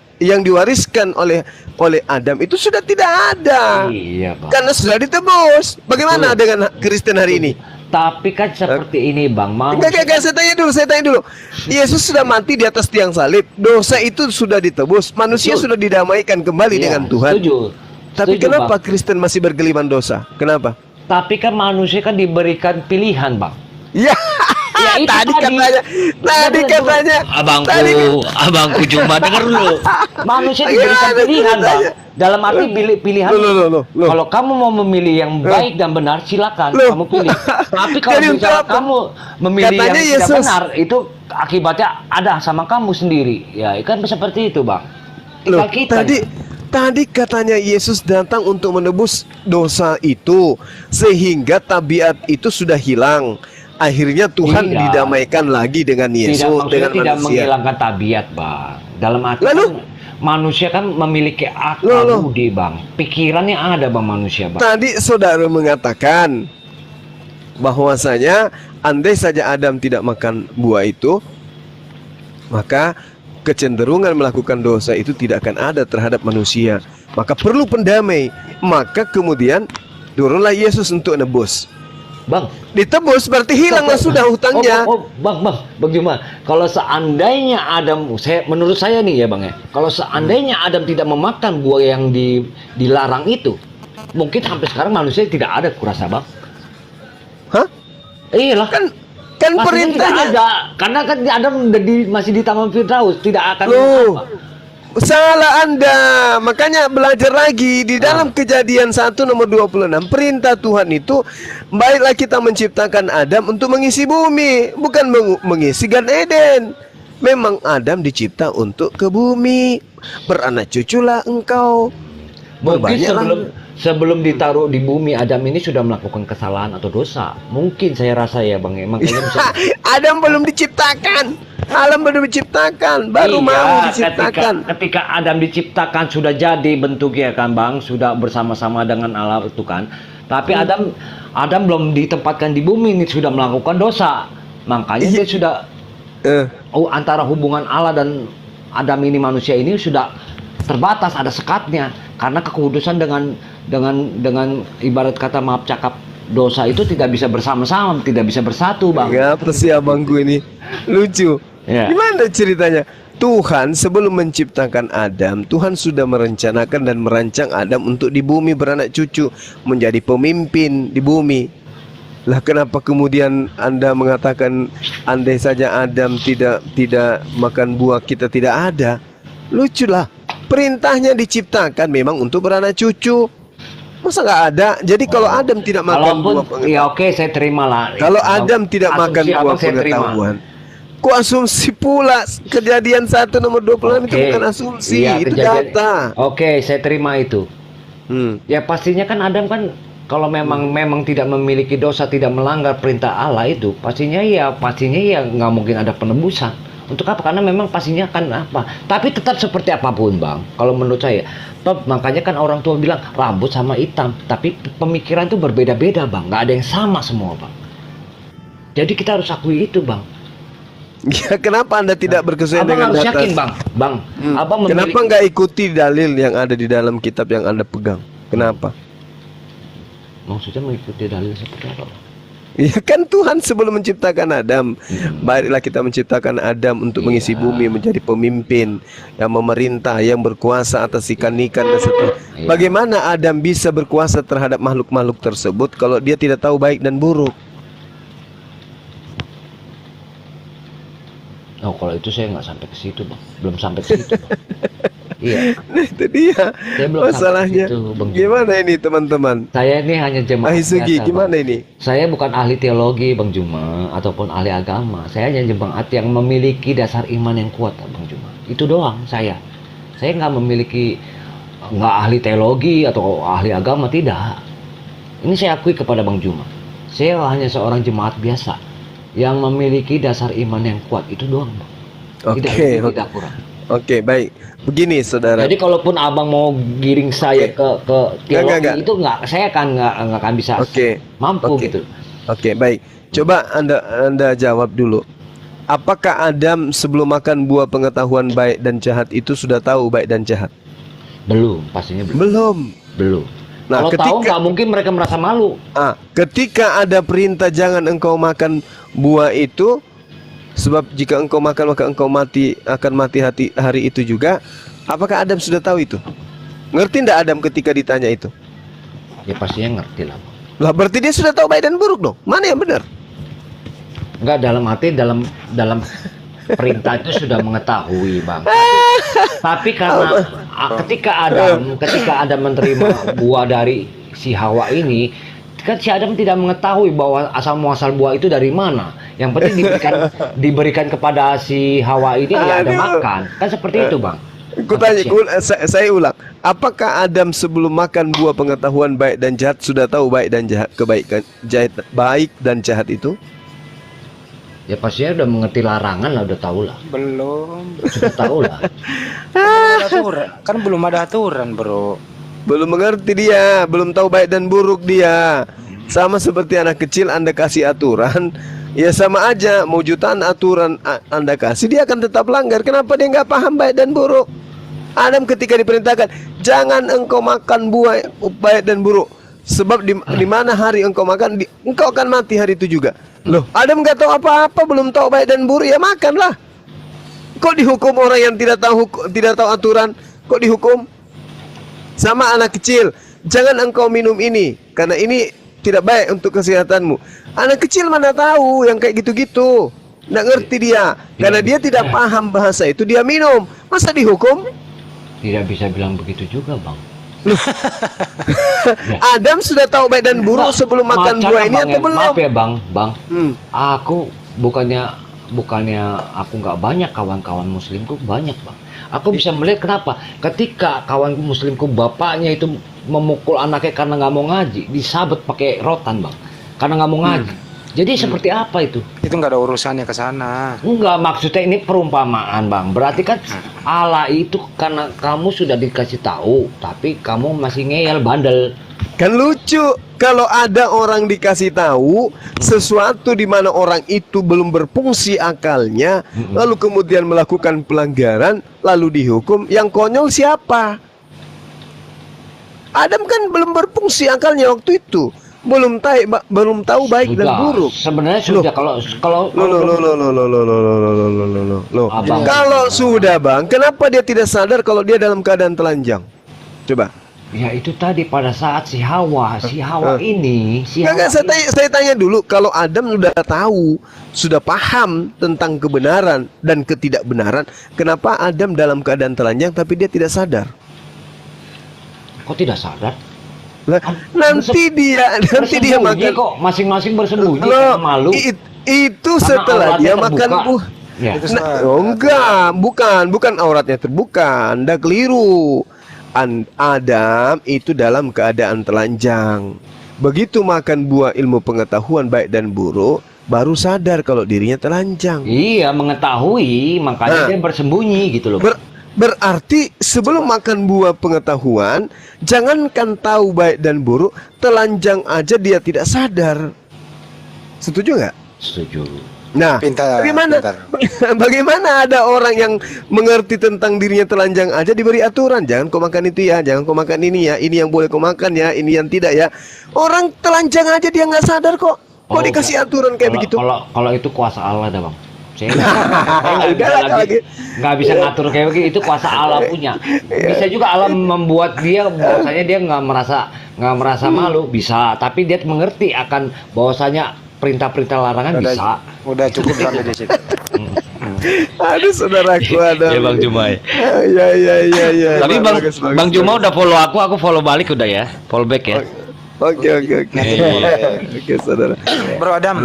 Adam itu sudah tidak ada. Iya, Bang. Karena sudah ditebus. Bagaimana dengan Kristen hari ini? Tapi kan seperti ini Bang, Enggak, saya tanya dulu. Yesus sudah mati di atas tiang salib. Dosa itu sudah ditebus. Manusia sudah didamaikan kembali dengan Tuhan. Setuju. Tapi Setuju, kenapa Bang. Kristen masih bergeliman dosa? Kenapa? Tapi kan manusia kan diberikan pilihan, Bang. Ya, Ya, itu tadi tadi. katanya. Abangku cuma denger lu. Manusia diberikan Gimana pilihan, Bang. ceritanya? Dalam arti pilihan. Loh. Kalau kamu mau memilih yang baik dan benar, silakan Loh. kamu pilih. Tapi kalau Jadi untuk misalnya apa? kamu memilih Katanya yang tidak Yesus. benar, itu akibatnya ada sama kamu sendiri. Ya, kan seperti itu, Bang. Loh, Tinggal kita. tadi katanya Yesus datang untuk menebus dosa itu, sehingga tabiat itu sudah hilang. Akhirnya Tuhan Tidak. didamaikan lagi dengan Yesus, Maksudnya dengan tidak manusia. menghilangkan tabiat, Bang. Dalam arti Lalu? kan, manusia kan memiliki akal Loh. budi, Bang. Pikirannya ada, Bang, manusia, Bang. Tadi saudara mengatakan bahwasanya andai saja Adam tidak makan buah itu, maka kecenderungan melakukan dosa itu tidak akan ada terhadap manusia. Maka perlu pendamai. Maka kemudian turunlah Yesus untuk nebus. Bang, Ditebus berarti hilanglah sudah hutangnya. Bang Juma, kalau seandainya Adam, menurut saya nih ya, Bang ya, kalau seandainya Adam tidak memakan buah yang dilarang itu, mungkin sampai sekarang manusia tidak ada, kurasa, Bang. Hah? Iyalah. Kan Pastinya perintahnya. tidak ada, karena kan Adam masih di Taman Firdaus, tidak akan Loh. apa. Salah Anda. Makanya belajar lagi di dalam Kejadian 1 nomor 26. Perintah Tuhan itu, baiklah kita menciptakan Adam untuk mengisi bumi, bukan mengisi Gan Eden. Memang Adam dicipta untuk ke bumi. Beranak cuculah engkau. Mungkin Berbanyaklah. sebelum ditaruh di bumi, Adam ini sudah melakukan kesalahan atau dosa. Mungkin saya rasa ya, Bang. Makanya bisa. Adam belum diciptakan. Alam belum diciptakan, baru Iya, mau diciptakan. ketika Adam diciptakan sudah jadi bentuknya kan, Bang, sudah bersama-sama dengan Allah itu kan. Tapi Adam belum ditempatkan di bumi, ini sudah melakukan dosa. Makanya dia sudah antara hubungan Allah dan Adam ini, manusia ini sudah terbatas, ada sekatnya. Karena kekudusan dengan ibarat kata, maaf cakap, dosa itu tidak bisa bersama-sama, tidak bisa bersatu, Bang. Ngapa sih abangku ini? Lucu. Ya. Gimana ceritanya? Tuhan sebelum menciptakan Adam, Tuhan sudah merencanakan dan merancang Adam untuk di bumi beranak cucu, menjadi pemimpin di bumi. Lah kenapa kemudian Anda mengatakan andai saja Adam tidak makan buah, kita tidak ada? Lucu lah. Perintahnya diciptakan memang untuk beranak cucu. Masa nggak ada? Jadi kalau Adam tidak makan buah pengetahuan, ya oke, saya terima lah. kalau Adam tidak makan Asumsi buah Abang saya terima. pengetahuan, ku asumsi pula Kejadian 1 nomor 26 itu bukan asumsi, Iya, itu kejadian. data. Oke, saya terima itu. Ya pastinya kan Adam kan kalau memang tidak memiliki dosa, tidak melanggar perintah Allah itu, pastinya ya nggak mungkin ada penebusan. Untuk apa? Karena memang pastinya kan apa. Tapi tetap seperti apapun, Bang. Kalau menurut saya, makanya kan orang tua bilang rambut sama hitam, tapi pemikiran itu berbeda-beda, Bang. Nggak ada yang sama semua, Bang. Jadi kita harus akui itu, Bang. Ya kenapa Anda tidak berkesuaian Abang dengan harus data? yakin, Bang. Abang Kenapa nggak ikuti dalil yang ada di dalam kitab yang Anda pegang? Kenapa? Maksudnya mengikuti dalil seperti apa, Bang? Ya kan Tuhan sebelum menciptakan Adam, baiklah kita menciptakan Adam untuk mengisi bumi, menjadi pemimpin yang memerintah, yang berkuasa atas ikan-ikan dan seterusnya. Bagaimana Adam bisa berkuasa terhadap makhluk-makhluk tersebut kalau dia tidak tahu baik dan buruk? Oh, kalau itu saya nggak sampai ke situ, Bang. Belum sampai ke situ, Bang. Iya. Nah, itu dia Saya belum masalahnya. sampai ke situ, Bang. Gimana ini teman-teman? Saya ini hanya jemaat Ahisugi, biasa, gimana Bang. ini? Saya bukan ahli teologi, Bang Juma, ataupun ahli agama. Saya hanya jemaat yang memiliki dasar iman yang kuat, Bang Juma. Itu doang saya. Saya nggak ahli teologi atau ahli agama, tidak. Ini saya akui kepada Bang Juma. Saya hanya seorang jemaat biasa yang memiliki dasar iman yang kuat, itu doang, Bang. Tidak kurang. Oke, baik. Begini, saudara. Jadi kalaupun abang mau giring saya ke teologi Enggak. itu saya nggak akan bisa mampu Oke. gitu. Oke, baik. Coba Anda jawab dulu. Apakah Adam sebelum makan buah pengetahuan baik dan jahat itu sudah tahu baik dan jahat? Belum, pastinya belum. Belum. Nah, Kalau tahu nggak mungkin mereka merasa malu. Ketika ada perintah jangan engkau makan buah itu, sebab jika engkau makan maka engkau akan mati hari itu juga. Apakah Adam sudah tahu itu? Ngerti ndak Adam ketika ditanya itu? Ya pastinya ngerti lah, Bang. Lah berarti dia sudah tahu baik dan buruk dong. Mana yang benar? Enggak, dalam arti dalam perintah itu sudah mengetahui, Bang. Tapi karena ketika Adam menerima buah dari si Hawa ini, kan si Adam tidak mengetahui bahwa asal muasal buah itu dari mana. Yang penting diberikan kepada si Hawa ini, dia ada makan. Kan seperti itu, Bang. Saya ulang. Apakah Adam sebelum makan buah pengetahuan baik dan jahat sudah tahu baik dan jahat, kebaikan, baik dan jahat itu? Ya pastinya udah mengerti larangan lah, udah tahu lah. Belum. Sudah tahu lah. Kan belum ada aturan, Bro. Belum mengerti dia, belum tahu baik dan buruk dia. Sama seperti anak kecil Anda kasih aturan, ya sama aja, mau jutaan aturan Anda kasih, dia akan tetap langgar. Kenapa dia nggak paham baik dan buruk? Adam ketika diperintahkan, jangan engkau makan buah baik dan buruk, sebab di mana hari engkau makan, engkau akan mati hari itu juga. Loh, Adam nggak tahu apa-apa, belum tahu baik dan buruk, ya makanlah. Kok dihukum orang yang tidak tahu aturan? Kok dihukum? Sama anak kecil, jangan engkau minum ini, karena ini tidak baik untuk kesehatanmu. Anak kecil mana tahu yang kayak gitu-gitu, nggak ngerti dia, karena dia tidak paham bahasa itu, dia minum, masa dihukum? Tidak bisa bilang begitu juga, Bang. Adam sudah tahu baik dan buruk sebelum makan buah ini atau belum? Maaf ya, Bang. Aku bukannya aku nggak banyak kawan-kawan muslimku, banyak, Bang. Aku bisa melihat kenapa ketika kawan muslimku bapaknya itu memukul anaknya karena nggak mau ngaji, disabet pakai rotan, Bang, karena nggak mau ngaji. Jadi seperti apa itu? Itu nggak ada urusannya ke sana. Enggak, maksudnya ini perumpamaan, Bang. Berarti kan Allah itu karena kamu sudah dikasih tahu, tapi kamu masih ngeyel, bandel. Kan lucu kalau ada orang dikasih tahu sesuatu di mana orang itu belum berfungsi akalnya, lalu kemudian melakukan pelanggaran, lalu dihukum. Yang konyol siapa? Adam kan belum berfungsi akalnya waktu itu, belum tahu baik dan buruk. Sebenarnya sudah kalau kalau sudah, Bang, kenapa dia tidak sadar kalau dia dalam keadaan telanjang? Coba. Ya itu tadi pada saat si Hawa ini, saya tanya dulu, kalau Adam sudah tahu, sudah paham tentang kebenaran dan ketidakbenaran, kenapa Adam dalam keadaan telanjang tapi dia tidak sadar? Kok tidak sadar? Nanti dia makan kok masing-masing bersembunyi, malu. Itu setelah dia makan buah. Ya. Bukan auratnya terbuka. Anda keliru. Adam itu dalam keadaan telanjang. Begitu makan buah ilmu pengetahuan baik dan buruk, baru sadar kalau dirinya telanjang. Iya, mengetahui, makanya dia bersembunyi gitu loh. Berarti sebelum makan buah pengetahuan, jangankan tahu baik dan buruk, telanjang aja dia tidak sadar. Setuju nggak? Setuju. Nah, bagaimana ada orang yang mengerti tentang dirinya telanjang aja diberi aturan, jangan kau makan itu ya, jangan kau makan ini ya, ini yang boleh kau makan ya, ini yang tidak ya. Orang telanjang aja dia nggak sadar kok. Kok dikasih aturan kayak begitu? Kalau itu kuasa Allah dah, Bang. Saya nggak bisa ngatur kayak begitu, itu kuasa Allah punya. Bisa juga Allah membuat dia bahwasanya dia nggak merasa malu, bisa, tapi dia mengerti akan bahwasanya perintah-perintah larangan bisa. Udah cukup sampai di situ. Aduh, saudaraku ada. Ya, Bang Jumai. Ya. Tapi Bang Juma udah follow aku follow balik udah ya, follow back ya. Oke. Oke, saudara. Bro Adam.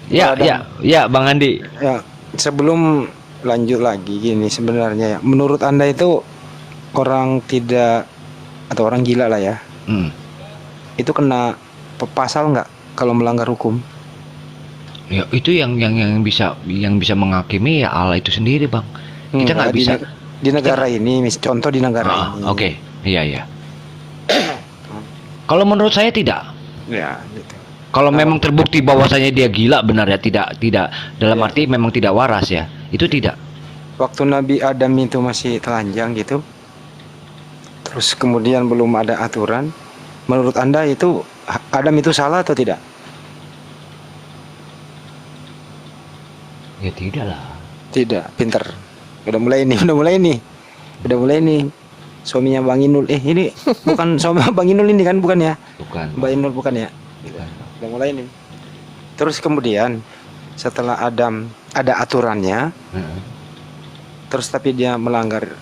Ya, Bang Andi. Ya, sebelum lanjut lagi gini, sebenarnya ya, menurut Anda itu orang tidak atau orang gila lah ya, itu kena pasal nggak kalau melanggar hukum? Ya itu yang bisa menghakimi ya Allah itu sendiri, Bang. Kita nggak bisa di negara ini, contoh di negara ini. Oke. Iya. Kalau menurut saya tidak. Ya, gitu. Kalau memang terbukti bahwasanya dia gila, benar ya, tidak dalam arti memang tidak waras ya, itu tidak. Waktu Nabi Adam itu masih telanjang gitu, terus kemudian belum ada aturan, menurut Anda itu Adam itu salah atau tidak? Ya tidak lah. Tidak, pinter. Udah mulai nih. suaminya Bang Inul. Ini bukan suami Bang Inul ini kan, bukan ya? Bukan. Mbak Inul bukan ya? Bukan. Udah mulai nih. Terus kemudian setelah Adam ada aturannya, Heeh. terus tapi dia melanggar,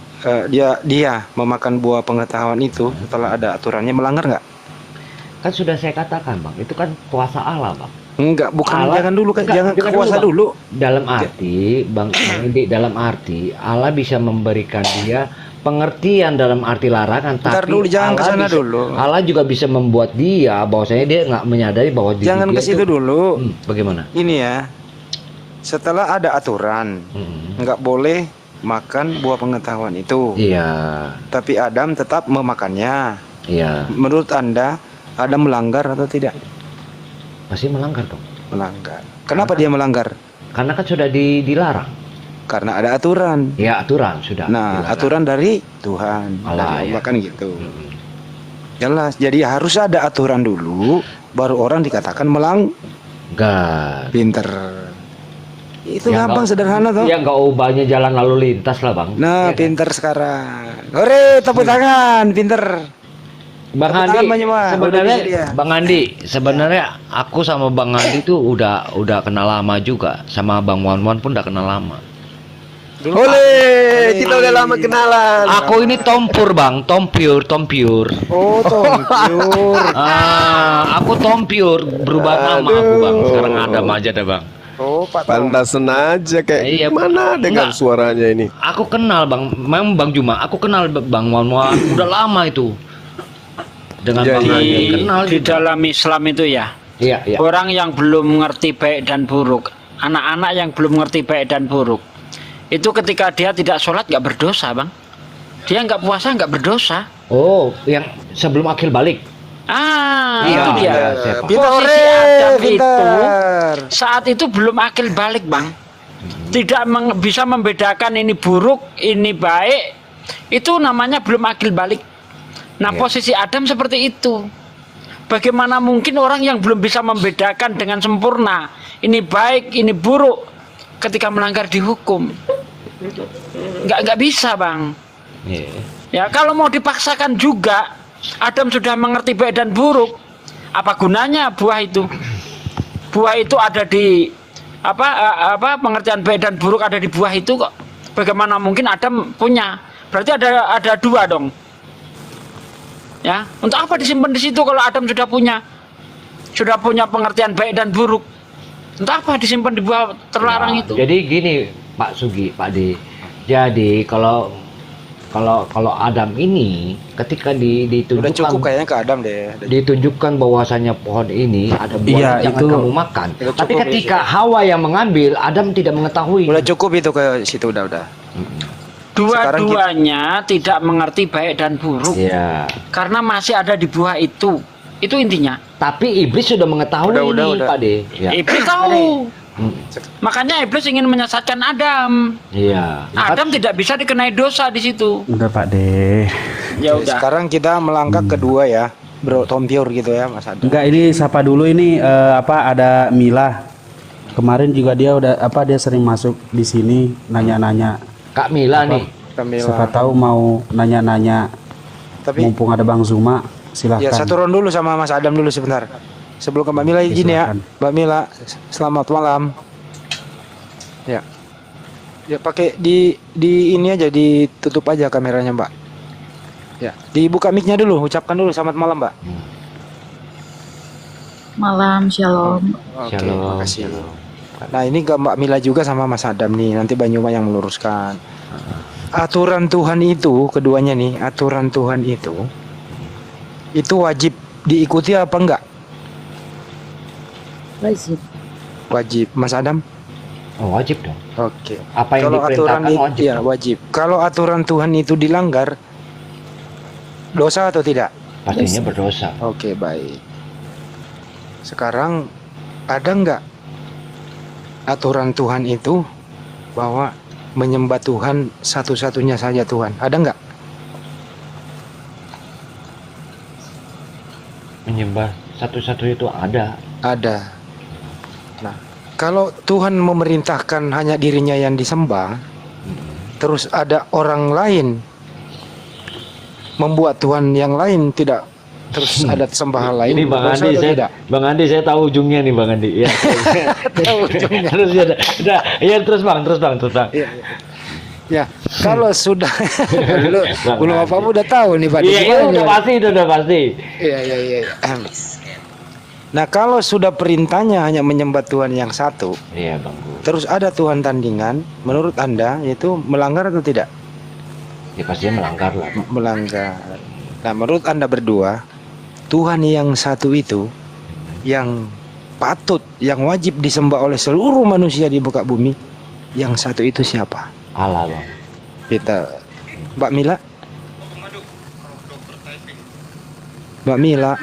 dia memakan buah pengetahuan itu setelah ada aturannya, melanggar nggak? Kan sudah saya katakan bang, itu kan kuasa Allah bang. Enggak, bukan, Allah- jangan dulu, enggak, jangan dengar kuasa Bang. dulu. Dalam arti bang Indi, dalam arti Allah bisa memberikan dia pengertian dalam arti larangan. Ntar Tapi dulu, jangan Allah kesana bisa- dulu. Allah juga bisa membuat dia bahwasanya dia nggak menyadari bahwa diri Jangan dia ke situ itu- dulu. Bagaimana? Ini ya, setelah ada aturan, nggak boleh makan buah pengetahuan itu. Iya, Tapi Adam tetap memakannya. iya. Menurut Anda, Adam melanggar atau tidak? Pasti melanggar dong. Melanggar. Kenapa dia melanggar? Karena kan sudah dilarang. Karena ada aturan. Ya aturan sudah. Nah, dilarang. aturan dari Tuhan, Allah, dari ya. Allah kan gitu. Jelas. Jadi harus ada aturan dulu, baru orang dikatakan Enggak. pinter. Itu Ya, gampang, nggak- sederhana toh. Ya nggak ubahnya jalan lalu lintas lah bang. Nah, Ya kan? pinter sekarang. Hore, tepuk tangan, pinter. Bang Tepuk Andi, tangan, Bang Yema. Udah sebenarnya bisa dia. Bang Andi, sebenarnya aku sama Bang Andi tuh udah kenal lama juga, sama Bang Wan pun udah kenal lama. Oleh, kita udah lama kenalan. Aku ini tompur bang, tompiur. Oh, tompiur. Aku tompiur, berubah nama aku bang. Sekarang Adam aja dah bang. Oh, Pak. Pantasan aja kayak Iya, mana dengan enggak. suaranya ini. Aku kenal bang, memang Bang Juma. Aku kenal Bang Wan udah lama itu. Dengan Iya, Bang iya, Andi iya. kenal Di juga. dalam Islam itu ya, Iya, iya. orang yang belum mengerti baik dan buruk, anak-anak yang belum mengerti baik dan buruk, itu ketika dia tidak sholat nggak berdosa bang. Dia nggak puasa nggak berdosa. Oh, yang sebelum akil balik. Ah, Iya, itu dia. iya, siapa? Pinter, Posisi Adam itu pinter. saat itu belum akil balik bang. Tidak bisa membedakan ini buruk, ini baik. Itu namanya belum akil balik. Nah, Iya. posisi Adam seperti itu. Bagaimana mungkin orang yang belum bisa membedakan dengan sempurna ini baik, ini buruk ketika melanggar dihukum? Nggak bisa bang. Iya. Ya kalau mau dipaksakan juga, Adam sudah mengerti baik dan buruk. Apa gunanya buah itu? Buah itu ada di apa pengertian baik dan buruk ada di buah itu kok. Bagaimana mungkin Adam punya? Berarti ada dua dong. Ya, untuk apa disimpan di situ kalau Adam sudah punya pengertian baik dan buruk? Untuk apa disimpan di buah terlarang Nah, itu? Jadi gini Pak Sugi, Pak D. Jadi kalau Adam ini ketika ditunjukkan Udah cukup kayaknya ke Adam deh. ditunjukkan bahwasanya pohon ini ada buah Iya, jangan itu- kamu makan. Udah Tapi cukup, ketika Hawa yang mengambil, Adam tidak mengetahui. Udah cukup itu ke situ udah. Dua-duanya tidak mengerti baik dan buruk Iya. karena masih ada di buah itu. Itu intinya. Tapi iblis sudah mengetahui Udah. ini, Pak D. Ya. Iblis tahu. Hmm. Makanya iblis ingin menyesatkan Adam. Iya. Adam tidak bisa dikenai dosa di situ. Udah Pak De. Ya udah. Sekarang kita melangkah kedua ya, Bro Tompiur gitu ya, Mas Adam. Enggak, ini siapa dulu ini ada Mila. Kemarin juga dia dia sering masuk di sini nanya-nanya. Kak Mila nih. Kamila. Siapa tahu mau nanya-nanya. Tapi Mumpung ada Bang Zuma, silahkan. ya satu round dulu sama Mas Adam dulu sebentar. Sebelum ke Mbak Mila izin ya. silakan. Mbak Mila, selamat malam. Ya. Ya pakai di ini aja, ditutup aja kameranya, Mbak. Ya, dibuka mic-nya dulu, ucapkan dulu selamat malam, Mbak. Malam, shalom. Oke, Shalom. makasih. Nah, ini ke Mbak Mila juga sama Mas Adam nih, nanti Banyuma yang meluruskan. Aturan Tuhan itu, keduanya nih, aturan Tuhan itu wajib diikuti apa enggak? Wajib. Wajib, Mas Adam? Oh, wajib dong. Oke. Apa yang Kalau aturan diperintahkan itu wajib ya dong. wajib. Kalau aturan Tuhan itu dilanggar, dosa atau tidak? Pastinya berdosa. Oke, baik. Sekarang ada enggak aturan Tuhan itu bahwa menyembah Tuhan satu-satunya saja Tuhan? Ada enggak? Menyembah satu-satu itu ada. Ada. Nah, kalau Tuhan memerintahkan hanya dirinya yang disembah, terus ada orang lain membuat Tuhan yang lain tidak terus ada sembahan lain. Ini Bang dosa Andi, atau saya, tidak? Bang Andi, saya tahu ujungnya nih Bang Andi. Ya. Tahu ujungnya. Terus ya, udah, ya terus Bang. Iya, iya. Ya, kalau sudah Bang belum Andi. apa-apa udah tahu nih Pak. Iya, itu Gimana? udah pasti, itu udah pasti. Iya. Nah, kalau sudah perintahnya hanya menyembah Tuhan yang satu, Iya Bang. terus ada Tuhan tandingan, menurut Anda itu melanggar atau tidak? Ya pastinya melanggar lah. Melanggar. Nah, menurut Anda berdua, Tuhan yang satu itu yang patut, yang wajib disembah oleh seluruh manusia di muka bumi, yang satu itu siapa? Allah Bang. Kita Mbak Mila. Mbak Mila.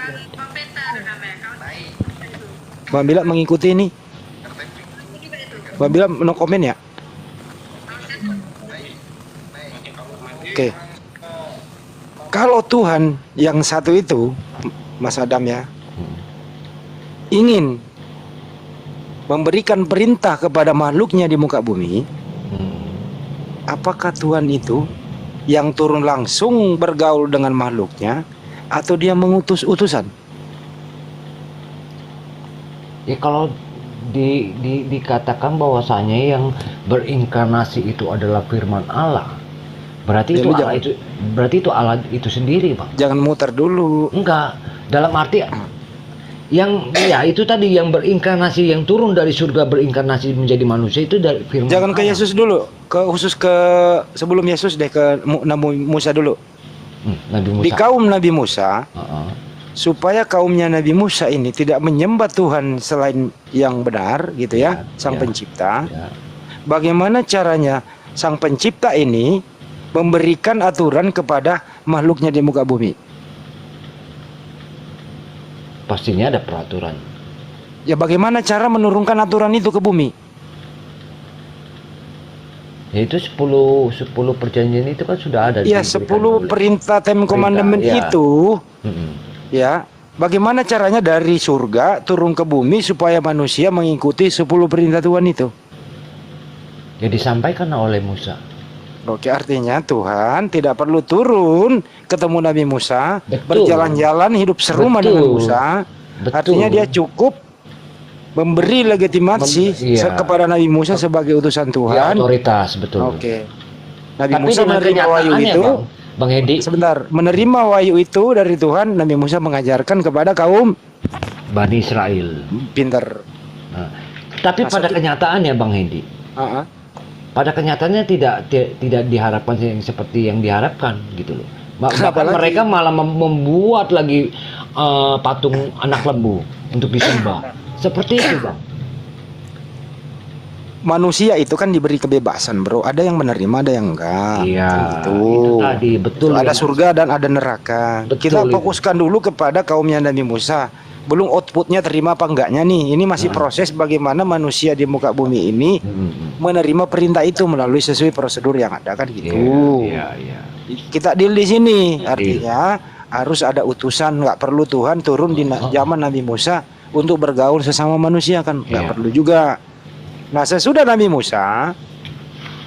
Mbak Mila mengikuti ini. Mbak Mila no komen ya. Oke. Kalau Tuhan yang satu itu, Mas Adam ya, ingin memberikan perintah kepada makhluknya di muka bumi, apakah Tuhan itu yang turun langsung bergaul dengan makhluknya atau dia mengutus utusan? Ya kalau dikatakan bahwasanya yang berinkarnasi itu adalah firman Allah, berarti Ya, itu lu Allah itu, berarti itu Allah itu sendiri Bang. Jangan muter dulu. Enggak, dalam arti yang ya itu tadi yang berinkarnasi, yang turun dari surga berinkarnasi menjadi manusia itu dari firman Jangan ke Allah. Yesus dulu, khusus ke sebelum Yesus deh, ke Nabi Musa dulu. Nabi Musa. Di kaum Nabi Musa, Heeh. supaya kaumnya Nabi Musa ini tidak menyembah Tuhan selain yang benar gitu ya, Sang ya. Pencipta. Ya. Bagaimana caranya Sang Pencipta ini memberikan aturan kepada makhluknya di muka bumi? Pastinya ada peraturan. Ya, bagaimana cara menurunkan aturan itu ke bumi? Yaitu 10 perjanjian itu kan sudah ada. Ya, diberikan 10 oleh- perintah Ten Commandment ya. itu, Mm-mm. ya, bagaimana caranya dari surga turun ke bumi supaya manusia mengikuti 10 perintah Tuhan itu? Ya disampaikan oleh Musa. Oke, artinya Tuhan tidak perlu turun ketemu Nabi Musa, Betul. berjalan-jalan hidup serumah Betul. dengan Musa. Betul. Artinya dia cukup memberi legitimasi Iya. kepada Nabi Musa sebagai utusan Ya, Tuhan. otoritas, betul. Oke. Nabi Tapi Musa dengan menerima wahyu kenyataannya, itu. Bang Hedi, Sebentar, menerima wahyu itu dari Tuhan, Nabi Musa mengajarkan kepada kaum Bani Israel. pinter. Nah, tapi Masa pada ti- kenyataannya Bang Hedi, Ah, ah. pada kenyataannya tidak diharapkan yang seperti yang diharapkan gitu loh. Kenapa Bahkan lagi? mereka malah membuat lagi patung anak lembu untuk disembah. Seperti itu Bang. Manusia itu kan diberi kebebasan, bro. Ada yang menerima, ada yang enggak. Iya, Gitu. itu tadi betul. Ada ya. surga dan ada neraka. Betul Kita itu. fokuskan dulu kepada kaumnya Nabi Musa. Belum outputnya terima apa enggaknya nih. Ini masih proses bagaimana manusia di muka bumi ini menerima perintah itu melalui sesuai prosedur yang ada kan gitu. Iya. Kita deal di sini. Artinya harus ada utusan. Nggak perlu Tuhan turun di zaman Nabi Musa untuk bergaul sesama manusia kan. Nggak Iya. perlu juga. Nah, sesudah Nabi Musa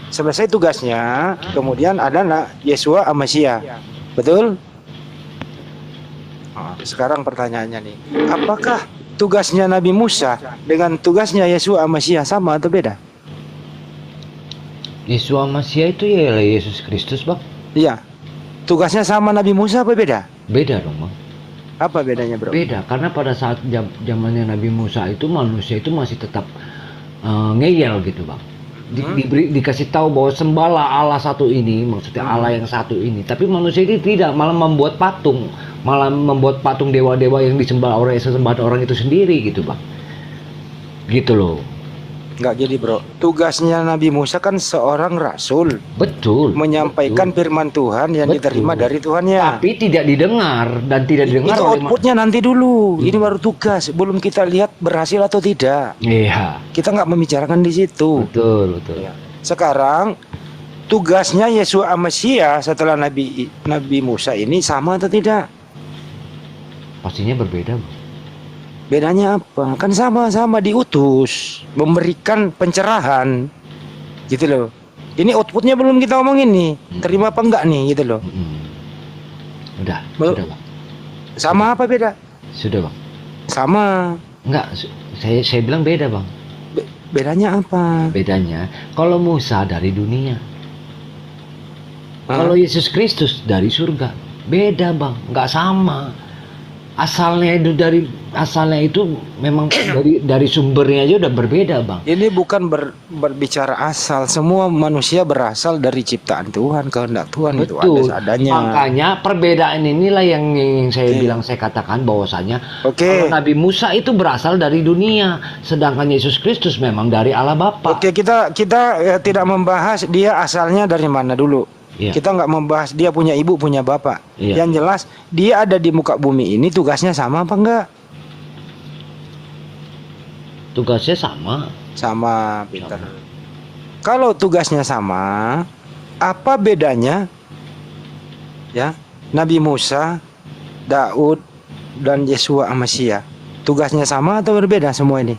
selesai tugasnya, kemudian ada Yesua Amasia. Betul? Sekarang pertanyaannya nih, apakah tugasnya Nabi Musa dengan tugasnya Yesua Amasia sama atau beda? Yesus Masia itu ya Yesus Kristus Bang. Iya. Tugasnya sama Nabi Musa apa beda? Beda dong Bang. Apa bedanya, bro? Beda karena pada saat zamannya Nabi Musa itu manusia itu masih tetap ngeyel gitu Bang. Dikasih tahu bahwa sembahlah Allah satu ini, maksudnya Allah yang satu ini. Tapi manusia ini tidak, malah membuat patung dewa-dewa yang disembah oleh sesembahan orang itu sendiri gitu Bang. Gitu loh. Nggak jadi, bro. Tugasnya Nabi Musa kan seorang rasul, Betul. menyampaikan firman Tuhan yang Betul. diterima dari Tuhannya. Tapi tidak didengar dan tidak didengar Itu oleh outputnya nanti dulu. Ini baru tugas. Belum kita lihat berhasil atau tidak. Iya. Kita nggak membicarakan di situ. Betul. Sekarang tugasnya Yesus Amasia setelah Nabi Musa ini sama atau tidak? Pastinya berbeda Bang. Bedanya apa? Kan sama-sama diutus, memberikan pencerahan, gitu loh. Ini outputnya belum kita omongin nih, terima apa enggak nih, gitu loh. Belum. Sudah bang. Sama apa beda? Sudah bang. Sama. Enggak, saya bilang beda bang. Bedanya apa? Bedanya, kalau Musa dari dunia, kalau Yesus Kristus dari surga, beda bang, nggak sama. Asalnya itu memang dari sumbernya aja udah berbeda bang. Ini bukan berbicara asal. Semua manusia berasal dari ciptaan Tuhan, kehendak Tuhan. Itu ada seadanya. Makanya perbedaan inilah yang saya bilang, saya katakan bahwasanya kalau Nabi Musa itu berasal dari dunia, sedangkan Yesus Kristus memang dari Allah Bapa. Oke, kita tidak membahas dia asalnya dari mana dulu. Kita nggak membahas dia punya ibu punya bapak. Yang jelas dia ada di muka bumi ini, tugasnya sama apa enggak? Tugasnya sama. Sama, Peter. Kalau tugasnya sama, apa bedanya? Ya, Nabi Musa, Daud, dan Yesua Amasia, tugasnya sama atau berbeda semua ini?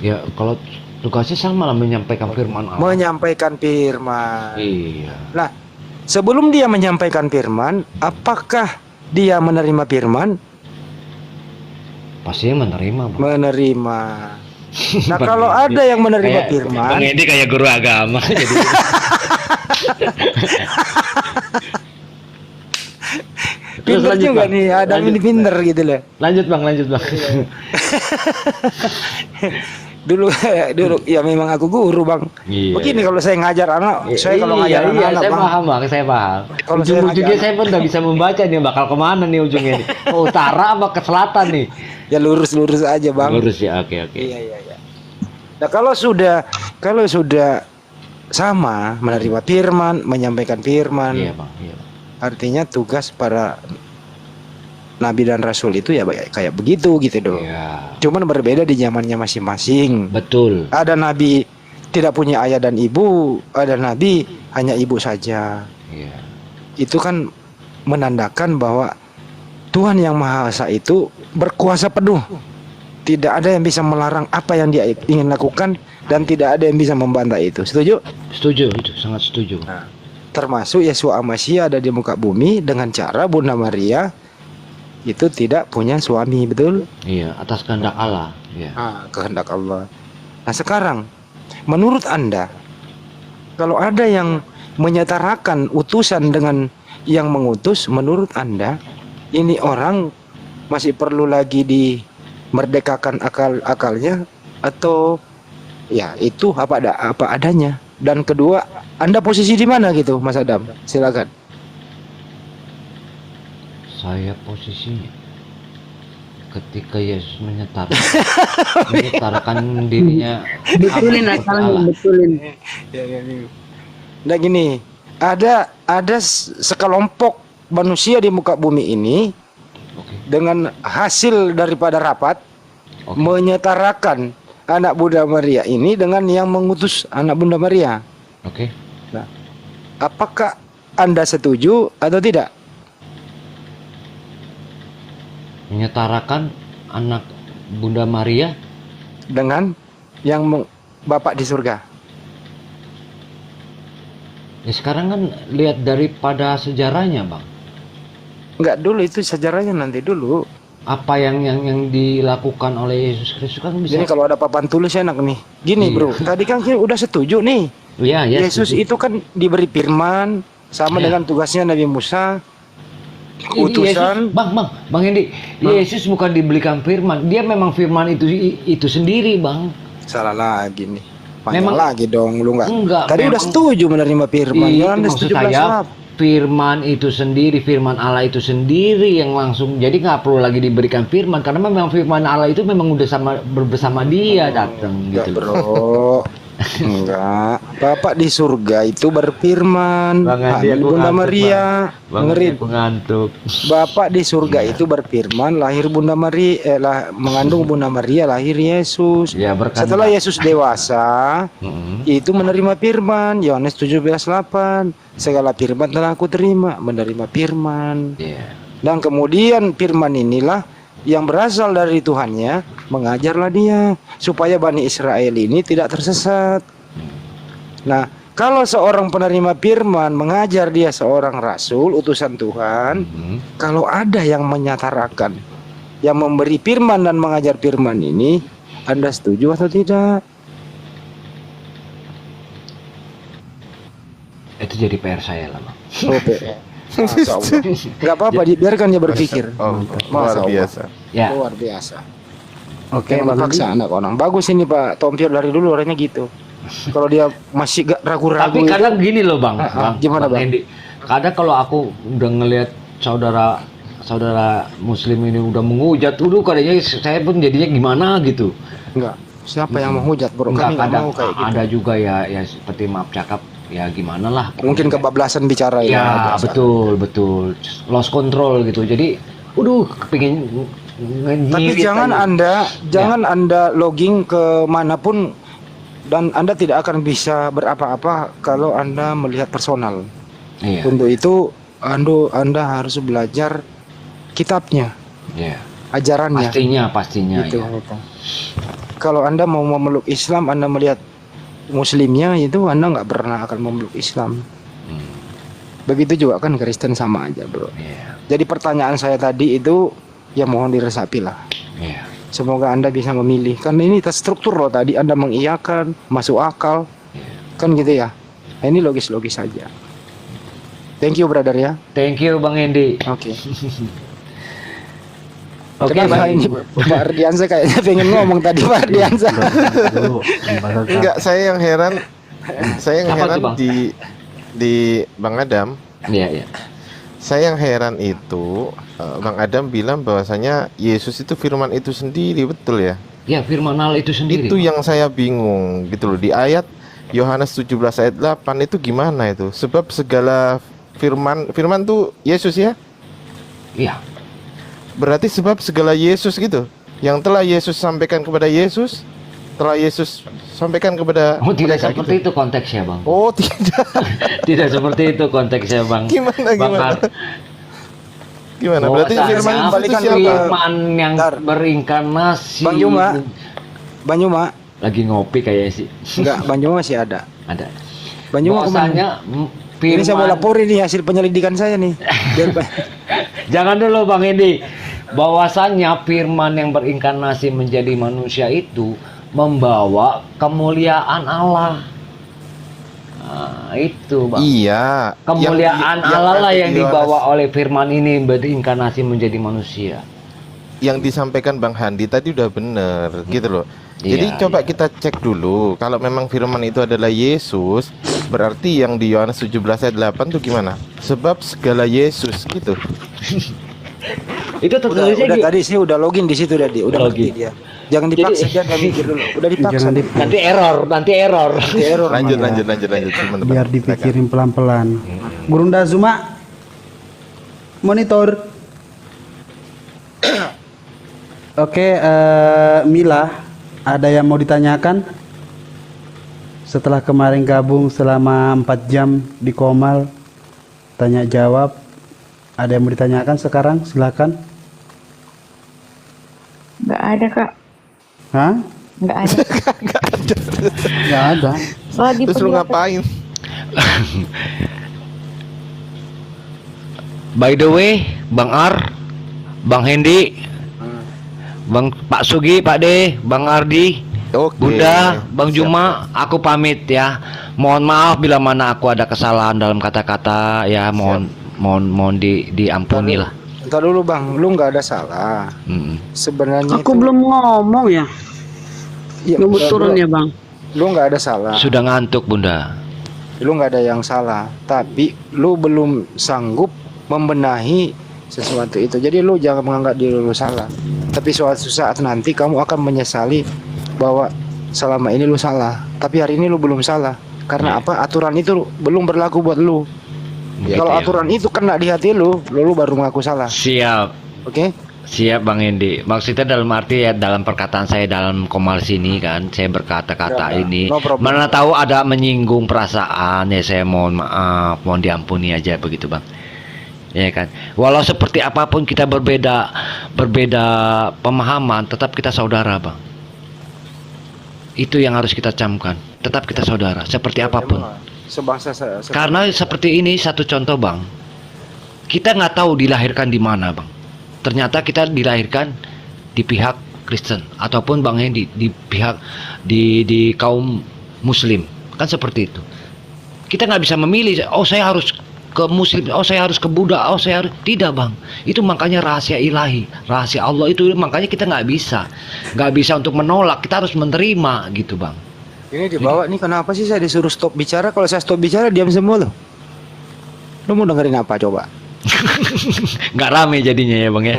Ya, kalau tugasnya sama lah, menyampaikan firman Allah. Menyampaikan firman. Iya. Nah, sebelum dia menyampaikan firman, apakah dia menerima firman? Pastinya menerima bang. Menerima. Nah, kalau ada yang menerima firman, Bang Edi kayak guru agama jadi. pinter juga nih, Adam ini pinter gitu loh. Lanjut bang. Dulu ya memang aku guru bang. Begini kalau saya ngajar anak, kalau ngajar anak saya bang. paham bang, saya paham. Kalau Ujung-ujungnya saya pun udah bisa membaca nih bakal kemana nih ujungnya nih. Ke utara apa ke selatan nih? Ya lurus aja bang. Lurus ya, oke. Iya. Nah kalau sudah sama menerima firman, menyampaikan firman, Iya bang. artinya tugas para nabi dan rasul itu ya kayak begitu gitu dong. Iya. Cuman berbeda di zamannya masing-masing. Betul. Ada nabi tidak punya ayah dan ibu, ada nabi hanya ibu saja. Iya. Itu kan menandakan bahwa Tuhan yang Maha Esa itu berkuasa penuh. Tidak ada yang bisa melarang apa yang dia ingin lakukan, dan tidak ada yang bisa membantah itu. Setuju? Setuju, itu sangat setuju. Nah, termasuk Yesua Amasia ada di muka bumi dengan cara Bunda Maria itu tidak punya suami, betul? Iya, atas kehendak Allah. Iya. Kehendak Allah. Nah sekarang, menurut Anda, kalau ada yang menyetarakan utusan dengan yang mengutus, menurut Anda, ini orang masih perlu lagi dimerdekakan akalnya, atau ya itu apa adanya? Dan kedua, Anda posisi di mana gitu, Mas Adam? Silakan. Saya posisinya ketika Yesus menyetarakan dirinya. Betulin akalnya, betulin. Nah gini, ada sekelompok manusia di muka bumi ini dengan hasil daripada rapat menyetarakan anak Bunda Maria ini dengan yang mengutus anak Bunda Maria. Oke. Nah, apakah Anda setuju atau tidak? Menyetarakan anak Bunda Maria dengan yang Bapak di surga. Ya sekarang kan lihat daripada sejarahnya bang. Enggak dulu, itu sejarahnya nanti dulu. Apa yang dilakukan oleh Yesus Kristus kan bisa. Jadi kalau ada papan tulis enak nih. Gini bro, tadi kan kita udah setuju nih. Iya. Yesus setuju. itu kan diberi firman sama dengan tugasnya Nabi Musa. Utusan. Bang Hendi, Yesus bukan diberikan firman, dia memang firman itu sendiri bang. Salah lagi nih. Panjang lagi dong, lu enggak. Tadi memang, udah setuju menerima firman. Maksud saya firman itu sendiri, firman Allah itu sendiri yang langsung. Jadi nggak perlu lagi diberikan firman, karena memang firman Allah itu memang udah bersama dia datang gitu. Bro. Enggak, Bapak di surga itu berfirman. Bunda Maria, dengerin. Ngantuk. Bapak di surga itu berfirman, lahir Bunda Maria, mengandung Bunda Maria, lahir Yesus. Ya, setelah Yesus dewasa, itu menerima firman. Yohanes 17:8. Segala firman telah aku terima, menerima firman. Dan kemudian firman inilah yang berasal dari Tuhannya, mengajarlah dia supaya Bani Israel ini tidak tersesat. Nah, Kalau seorang penerima firman mengajar dia seorang rasul, utusan Tuhan, kalau ada yang menyatarakan, yang memberi firman dan mengajar firman ini, Anda setuju atau tidak? Itu jadi PR saya lah, Bang. Oke. Masya Allah. Nggak apa-apa, biarkan dia berpikir. Oh, Masya luar Allah. biasa. Ya. Luar biasa. Oke, Jangan Bang paksa Andi. anak orang. Bagus ini Pak Tompion dari dulu orangnya gitu. Kalau dia masih gak ragu-ragu Tapi itu, kadang gini loh, Bang. gimana, Bang? Hendy. Kadang kalau aku udah ngelihat saudara Muslim ini udah menghujat, kadangnya saya pun jadinya gimana gitu. enggak. Siapa yang menghujat, Bro? Enggak, Kami nggak kadang mau kayak gitu. ada juga ya seperti maaf cakap, ya gimana lah. Mungkin kebablasan bicara Ya, biasa. betul. Lost control gitu. Jadi, kepingin Tapi jangan Anda logging ke manapun dan Anda tidak akan bisa berapa-apa kalau Anda melihat personal. Iya. Untuk itu Anda harus belajar kitabnya, Iya. ajarannya. Pastinya Gitu. ya. Kalau Anda mau memeluk Islam, Anda melihat Muslimnya itu, Anda nggak pernah akan memeluk Islam. Begitu juga kan Kristen, sama aja, Bro. Iya. Jadi pertanyaan saya tadi itu ya mohon diresapi lah. Iya. Semoga Anda bisa memilih. Karena ini terstruktur loh, tadi Anda mengiyakan, masuk akal. Kan gitu ya. Nah, ini logis-logis saja. Thank you, brother ya. Thank you, Bang Hendy. Oke. Oke, Kenapa baik. ini Pak Ardiansa kayaknya pengen ngomong tadi, Pak Ardiansa. Dulu, Enggak, saya yang heran Apa tuh, Bang? di Bang Adam. Iya. Saya yang heran itu Bang Adam bilang bahwasanya Yesus itu firman itu sendiri, betul ya? Ya, firman Allah itu sendiri. Itu Bang. yang saya bingung gitu loh. Di ayat Yohanes 17 ayat 8 itu gimana itu? Sebab segala firman tuh Yesus ya? Iya. Berarti sebab segala Yesus gitu. Yang telah Yesus sampaikan kepada Yesus, telah Yesus sampaikan kepada Tidak mereka seperti gitu. itu konteksnya, Bang. Oh, tidak. Tidak seperti itu konteksnya, Bang. Gimana? Gimana? Berarti Bahwasanya firman itu balikan siapa? firman yang Bentar. berinkarnasi. Bang Yuma, Lagi ngopi kayaknya sih. enggak, Bang Yuma masih ada. Ada. Bang Yuma kemana? Bahwasanya Ini saya mau firman. laporin nih hasil penyelidikan saya nih. Biar Jangan dulu, Bang Hendy. Bahwasanya firman yang berinkarnasi menjadi manusia itu membawa kemuliaan Allah. Nah, itu, Bang. Iya. Kemuliaan Yang- Allah lah yang Yohanes- dibawa oleh firman ini berinkarnasi menjadi manusia. Yang disampaikan Bang Handi tadi udah bener gitu loh. Jadi Iya, coba iya. kita cek dulu. Kalau memang firman itu adalah Yesus, berarti yang di Yohanes 17 ayat 8 tuh gimana? Sebab segala Yesus gitu. Itu tertulisnya udah gitu. tadi saya udah login di situ tadi, udah Login. ngerti dia. Jangan dipaksa, Jadi- jangan mikir dulu. Udah dipaksa. Jangan Nanti error. Di error. Lanjut namanya. lanjut teman-teman. biar dipikirin pelan-pelan. Gurunda Zuma, monitor. Oke, Mila, ada yang mau ditanyakan? Setelah kemarin gabung selama 4 jam di Komal, tanya jawab. Ada yang mau ditanyakan sekarang? Silakan. Nggak ada, Kak. Hah? Nggak ada. Nggak ada. Lagi Terus lu pergi- ngapain? By the way, Bang Ar, Bang Hendy, Bang Pak Sugi, Pak De, Bang Ardi, Oke. Bunda, Bang Siap. Juma, aku pamit ya. Mohon maaf bila mana aku ada kesalahan dalam kata-kata ya, mohon diampuni lah. Entar dulu Bang, lu nggak ada salah. Sebenarnya Aku itu, belum ngomong ya. ya, Ngebut turun lu- ya, Bang. Lu nggak ada salah. Sudah ngantuk, Bunda. Lu nggak ada yang salah. Tapi lu belum sanggup membenahi sesuatu itu. Jadi lu jangan menganggap diri lu salah. Tapi suatu saat nanti kamu akan menyesali bahwa selama ini lu salah. Tapi hari ini lu belum salah. Karena apa? Aturan itu belum berlaku buat lu. Gitu Kalau ya. aturan itu kena di hati lu baru mengaku salah. Siap. Oke? Siap Bang Hendy. Maksudnya dalam arti ya, dalam perkataan saya dalam Komal sini kan, saya berkata-kata Ya, ini. no problem. Mana tahu ada menyinggung perasaan ya, saya mohon maaf, mohon diampuni aja begitu Bang. Ya kan. Walau seperti apapun kita berbeda pemahaman, tetap kita saudara Bang. Itu yang harus kita camkan. Tetap kita saudara, seperti apapun. sebangsa Karena seperti ini satu contoh bang, kita nggak tahu dilahirkan di mana bang. Ternyata kita dilahirkan di pihak Kristen ataupun bang Hendy di pihak di kaum Muslim, kan seperti itu. Kita nggak bisa memilih. Oh saya harus ke Muslim, oh saya harus ke Buddha, oh saya harus tidak bang. Itu makanya rahasia ilahi, rahasia Allah itu makanya kita nggak bisa untuk menolak. Kita harus menerima gitu bang. Ini dibawa nih, kenapa sih saya disuruh stop bicara? Kalau saya stop bicara diam semua loh. Lu mau dengerin apa coba? Nggak rame jadinya ya bang ya.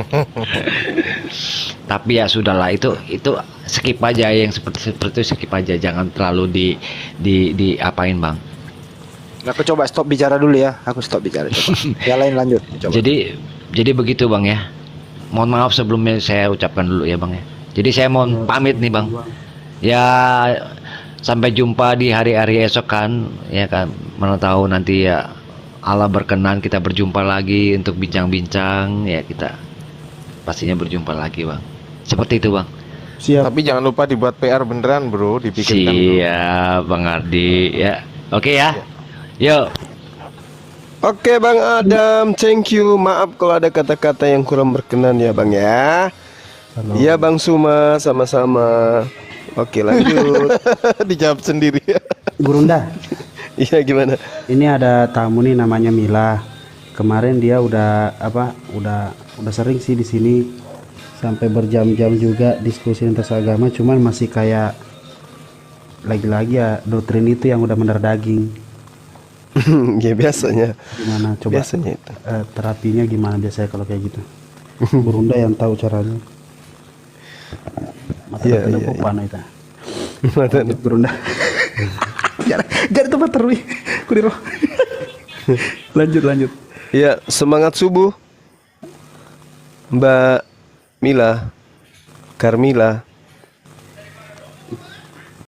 Tapi ya sudahlah, itu skip aja yang seperti itu, skip aja, jangan terlalu di apain bang. Aku coba stop bicara dulu ya. Aku stop bicara coba. Yang lain lanjut coba. Jadi begitu bang ya. Mohon maaf sebelumnya saya ucapkan dulu ya bang ya. Jadi saya mohon pamit nih bang. Ya sampai jumpa di hari-hari esok kan, ya kan. Mana tahu nanti ya Allah berkenan kita berjumpa lagi untuk bincang-bincang, ya kita pastinya berjumpa lagi bang. Seperti itu bang. Siap. Tapi jangan lupa dibuat PR beneran bro, dipikirkan. Siap bang Ardi ya. Oke ya. Yuk. Oke Bang Adam, thank you. Maaf kalau ada kata-kata yang kurang berkenan ya Bang ya. Iya Bang Suma, sama-sama. Oke lanjut. Dijawab sendiri. Gurunda. Iya gimana? Ini ada tamu nih namanya Mila. Kemarin dia udah sering sih di sini sampai berjam-jam juga diskusi lintas agama, cuman masih kayak lagi-lagi ya doktrin itu yang udah mendarah daging. Ya biasanya. Gimana coba? Biasanya itu. Terapinya gimana biasanya kalau kayak gitu? Gurunda yang tahu caranya. Mata Iya, panah itu. Mata Gurunda. Jadi tempat terus. Kudiro. Lanjut. Ya, semangat subuh Mbak Mila, Carmila.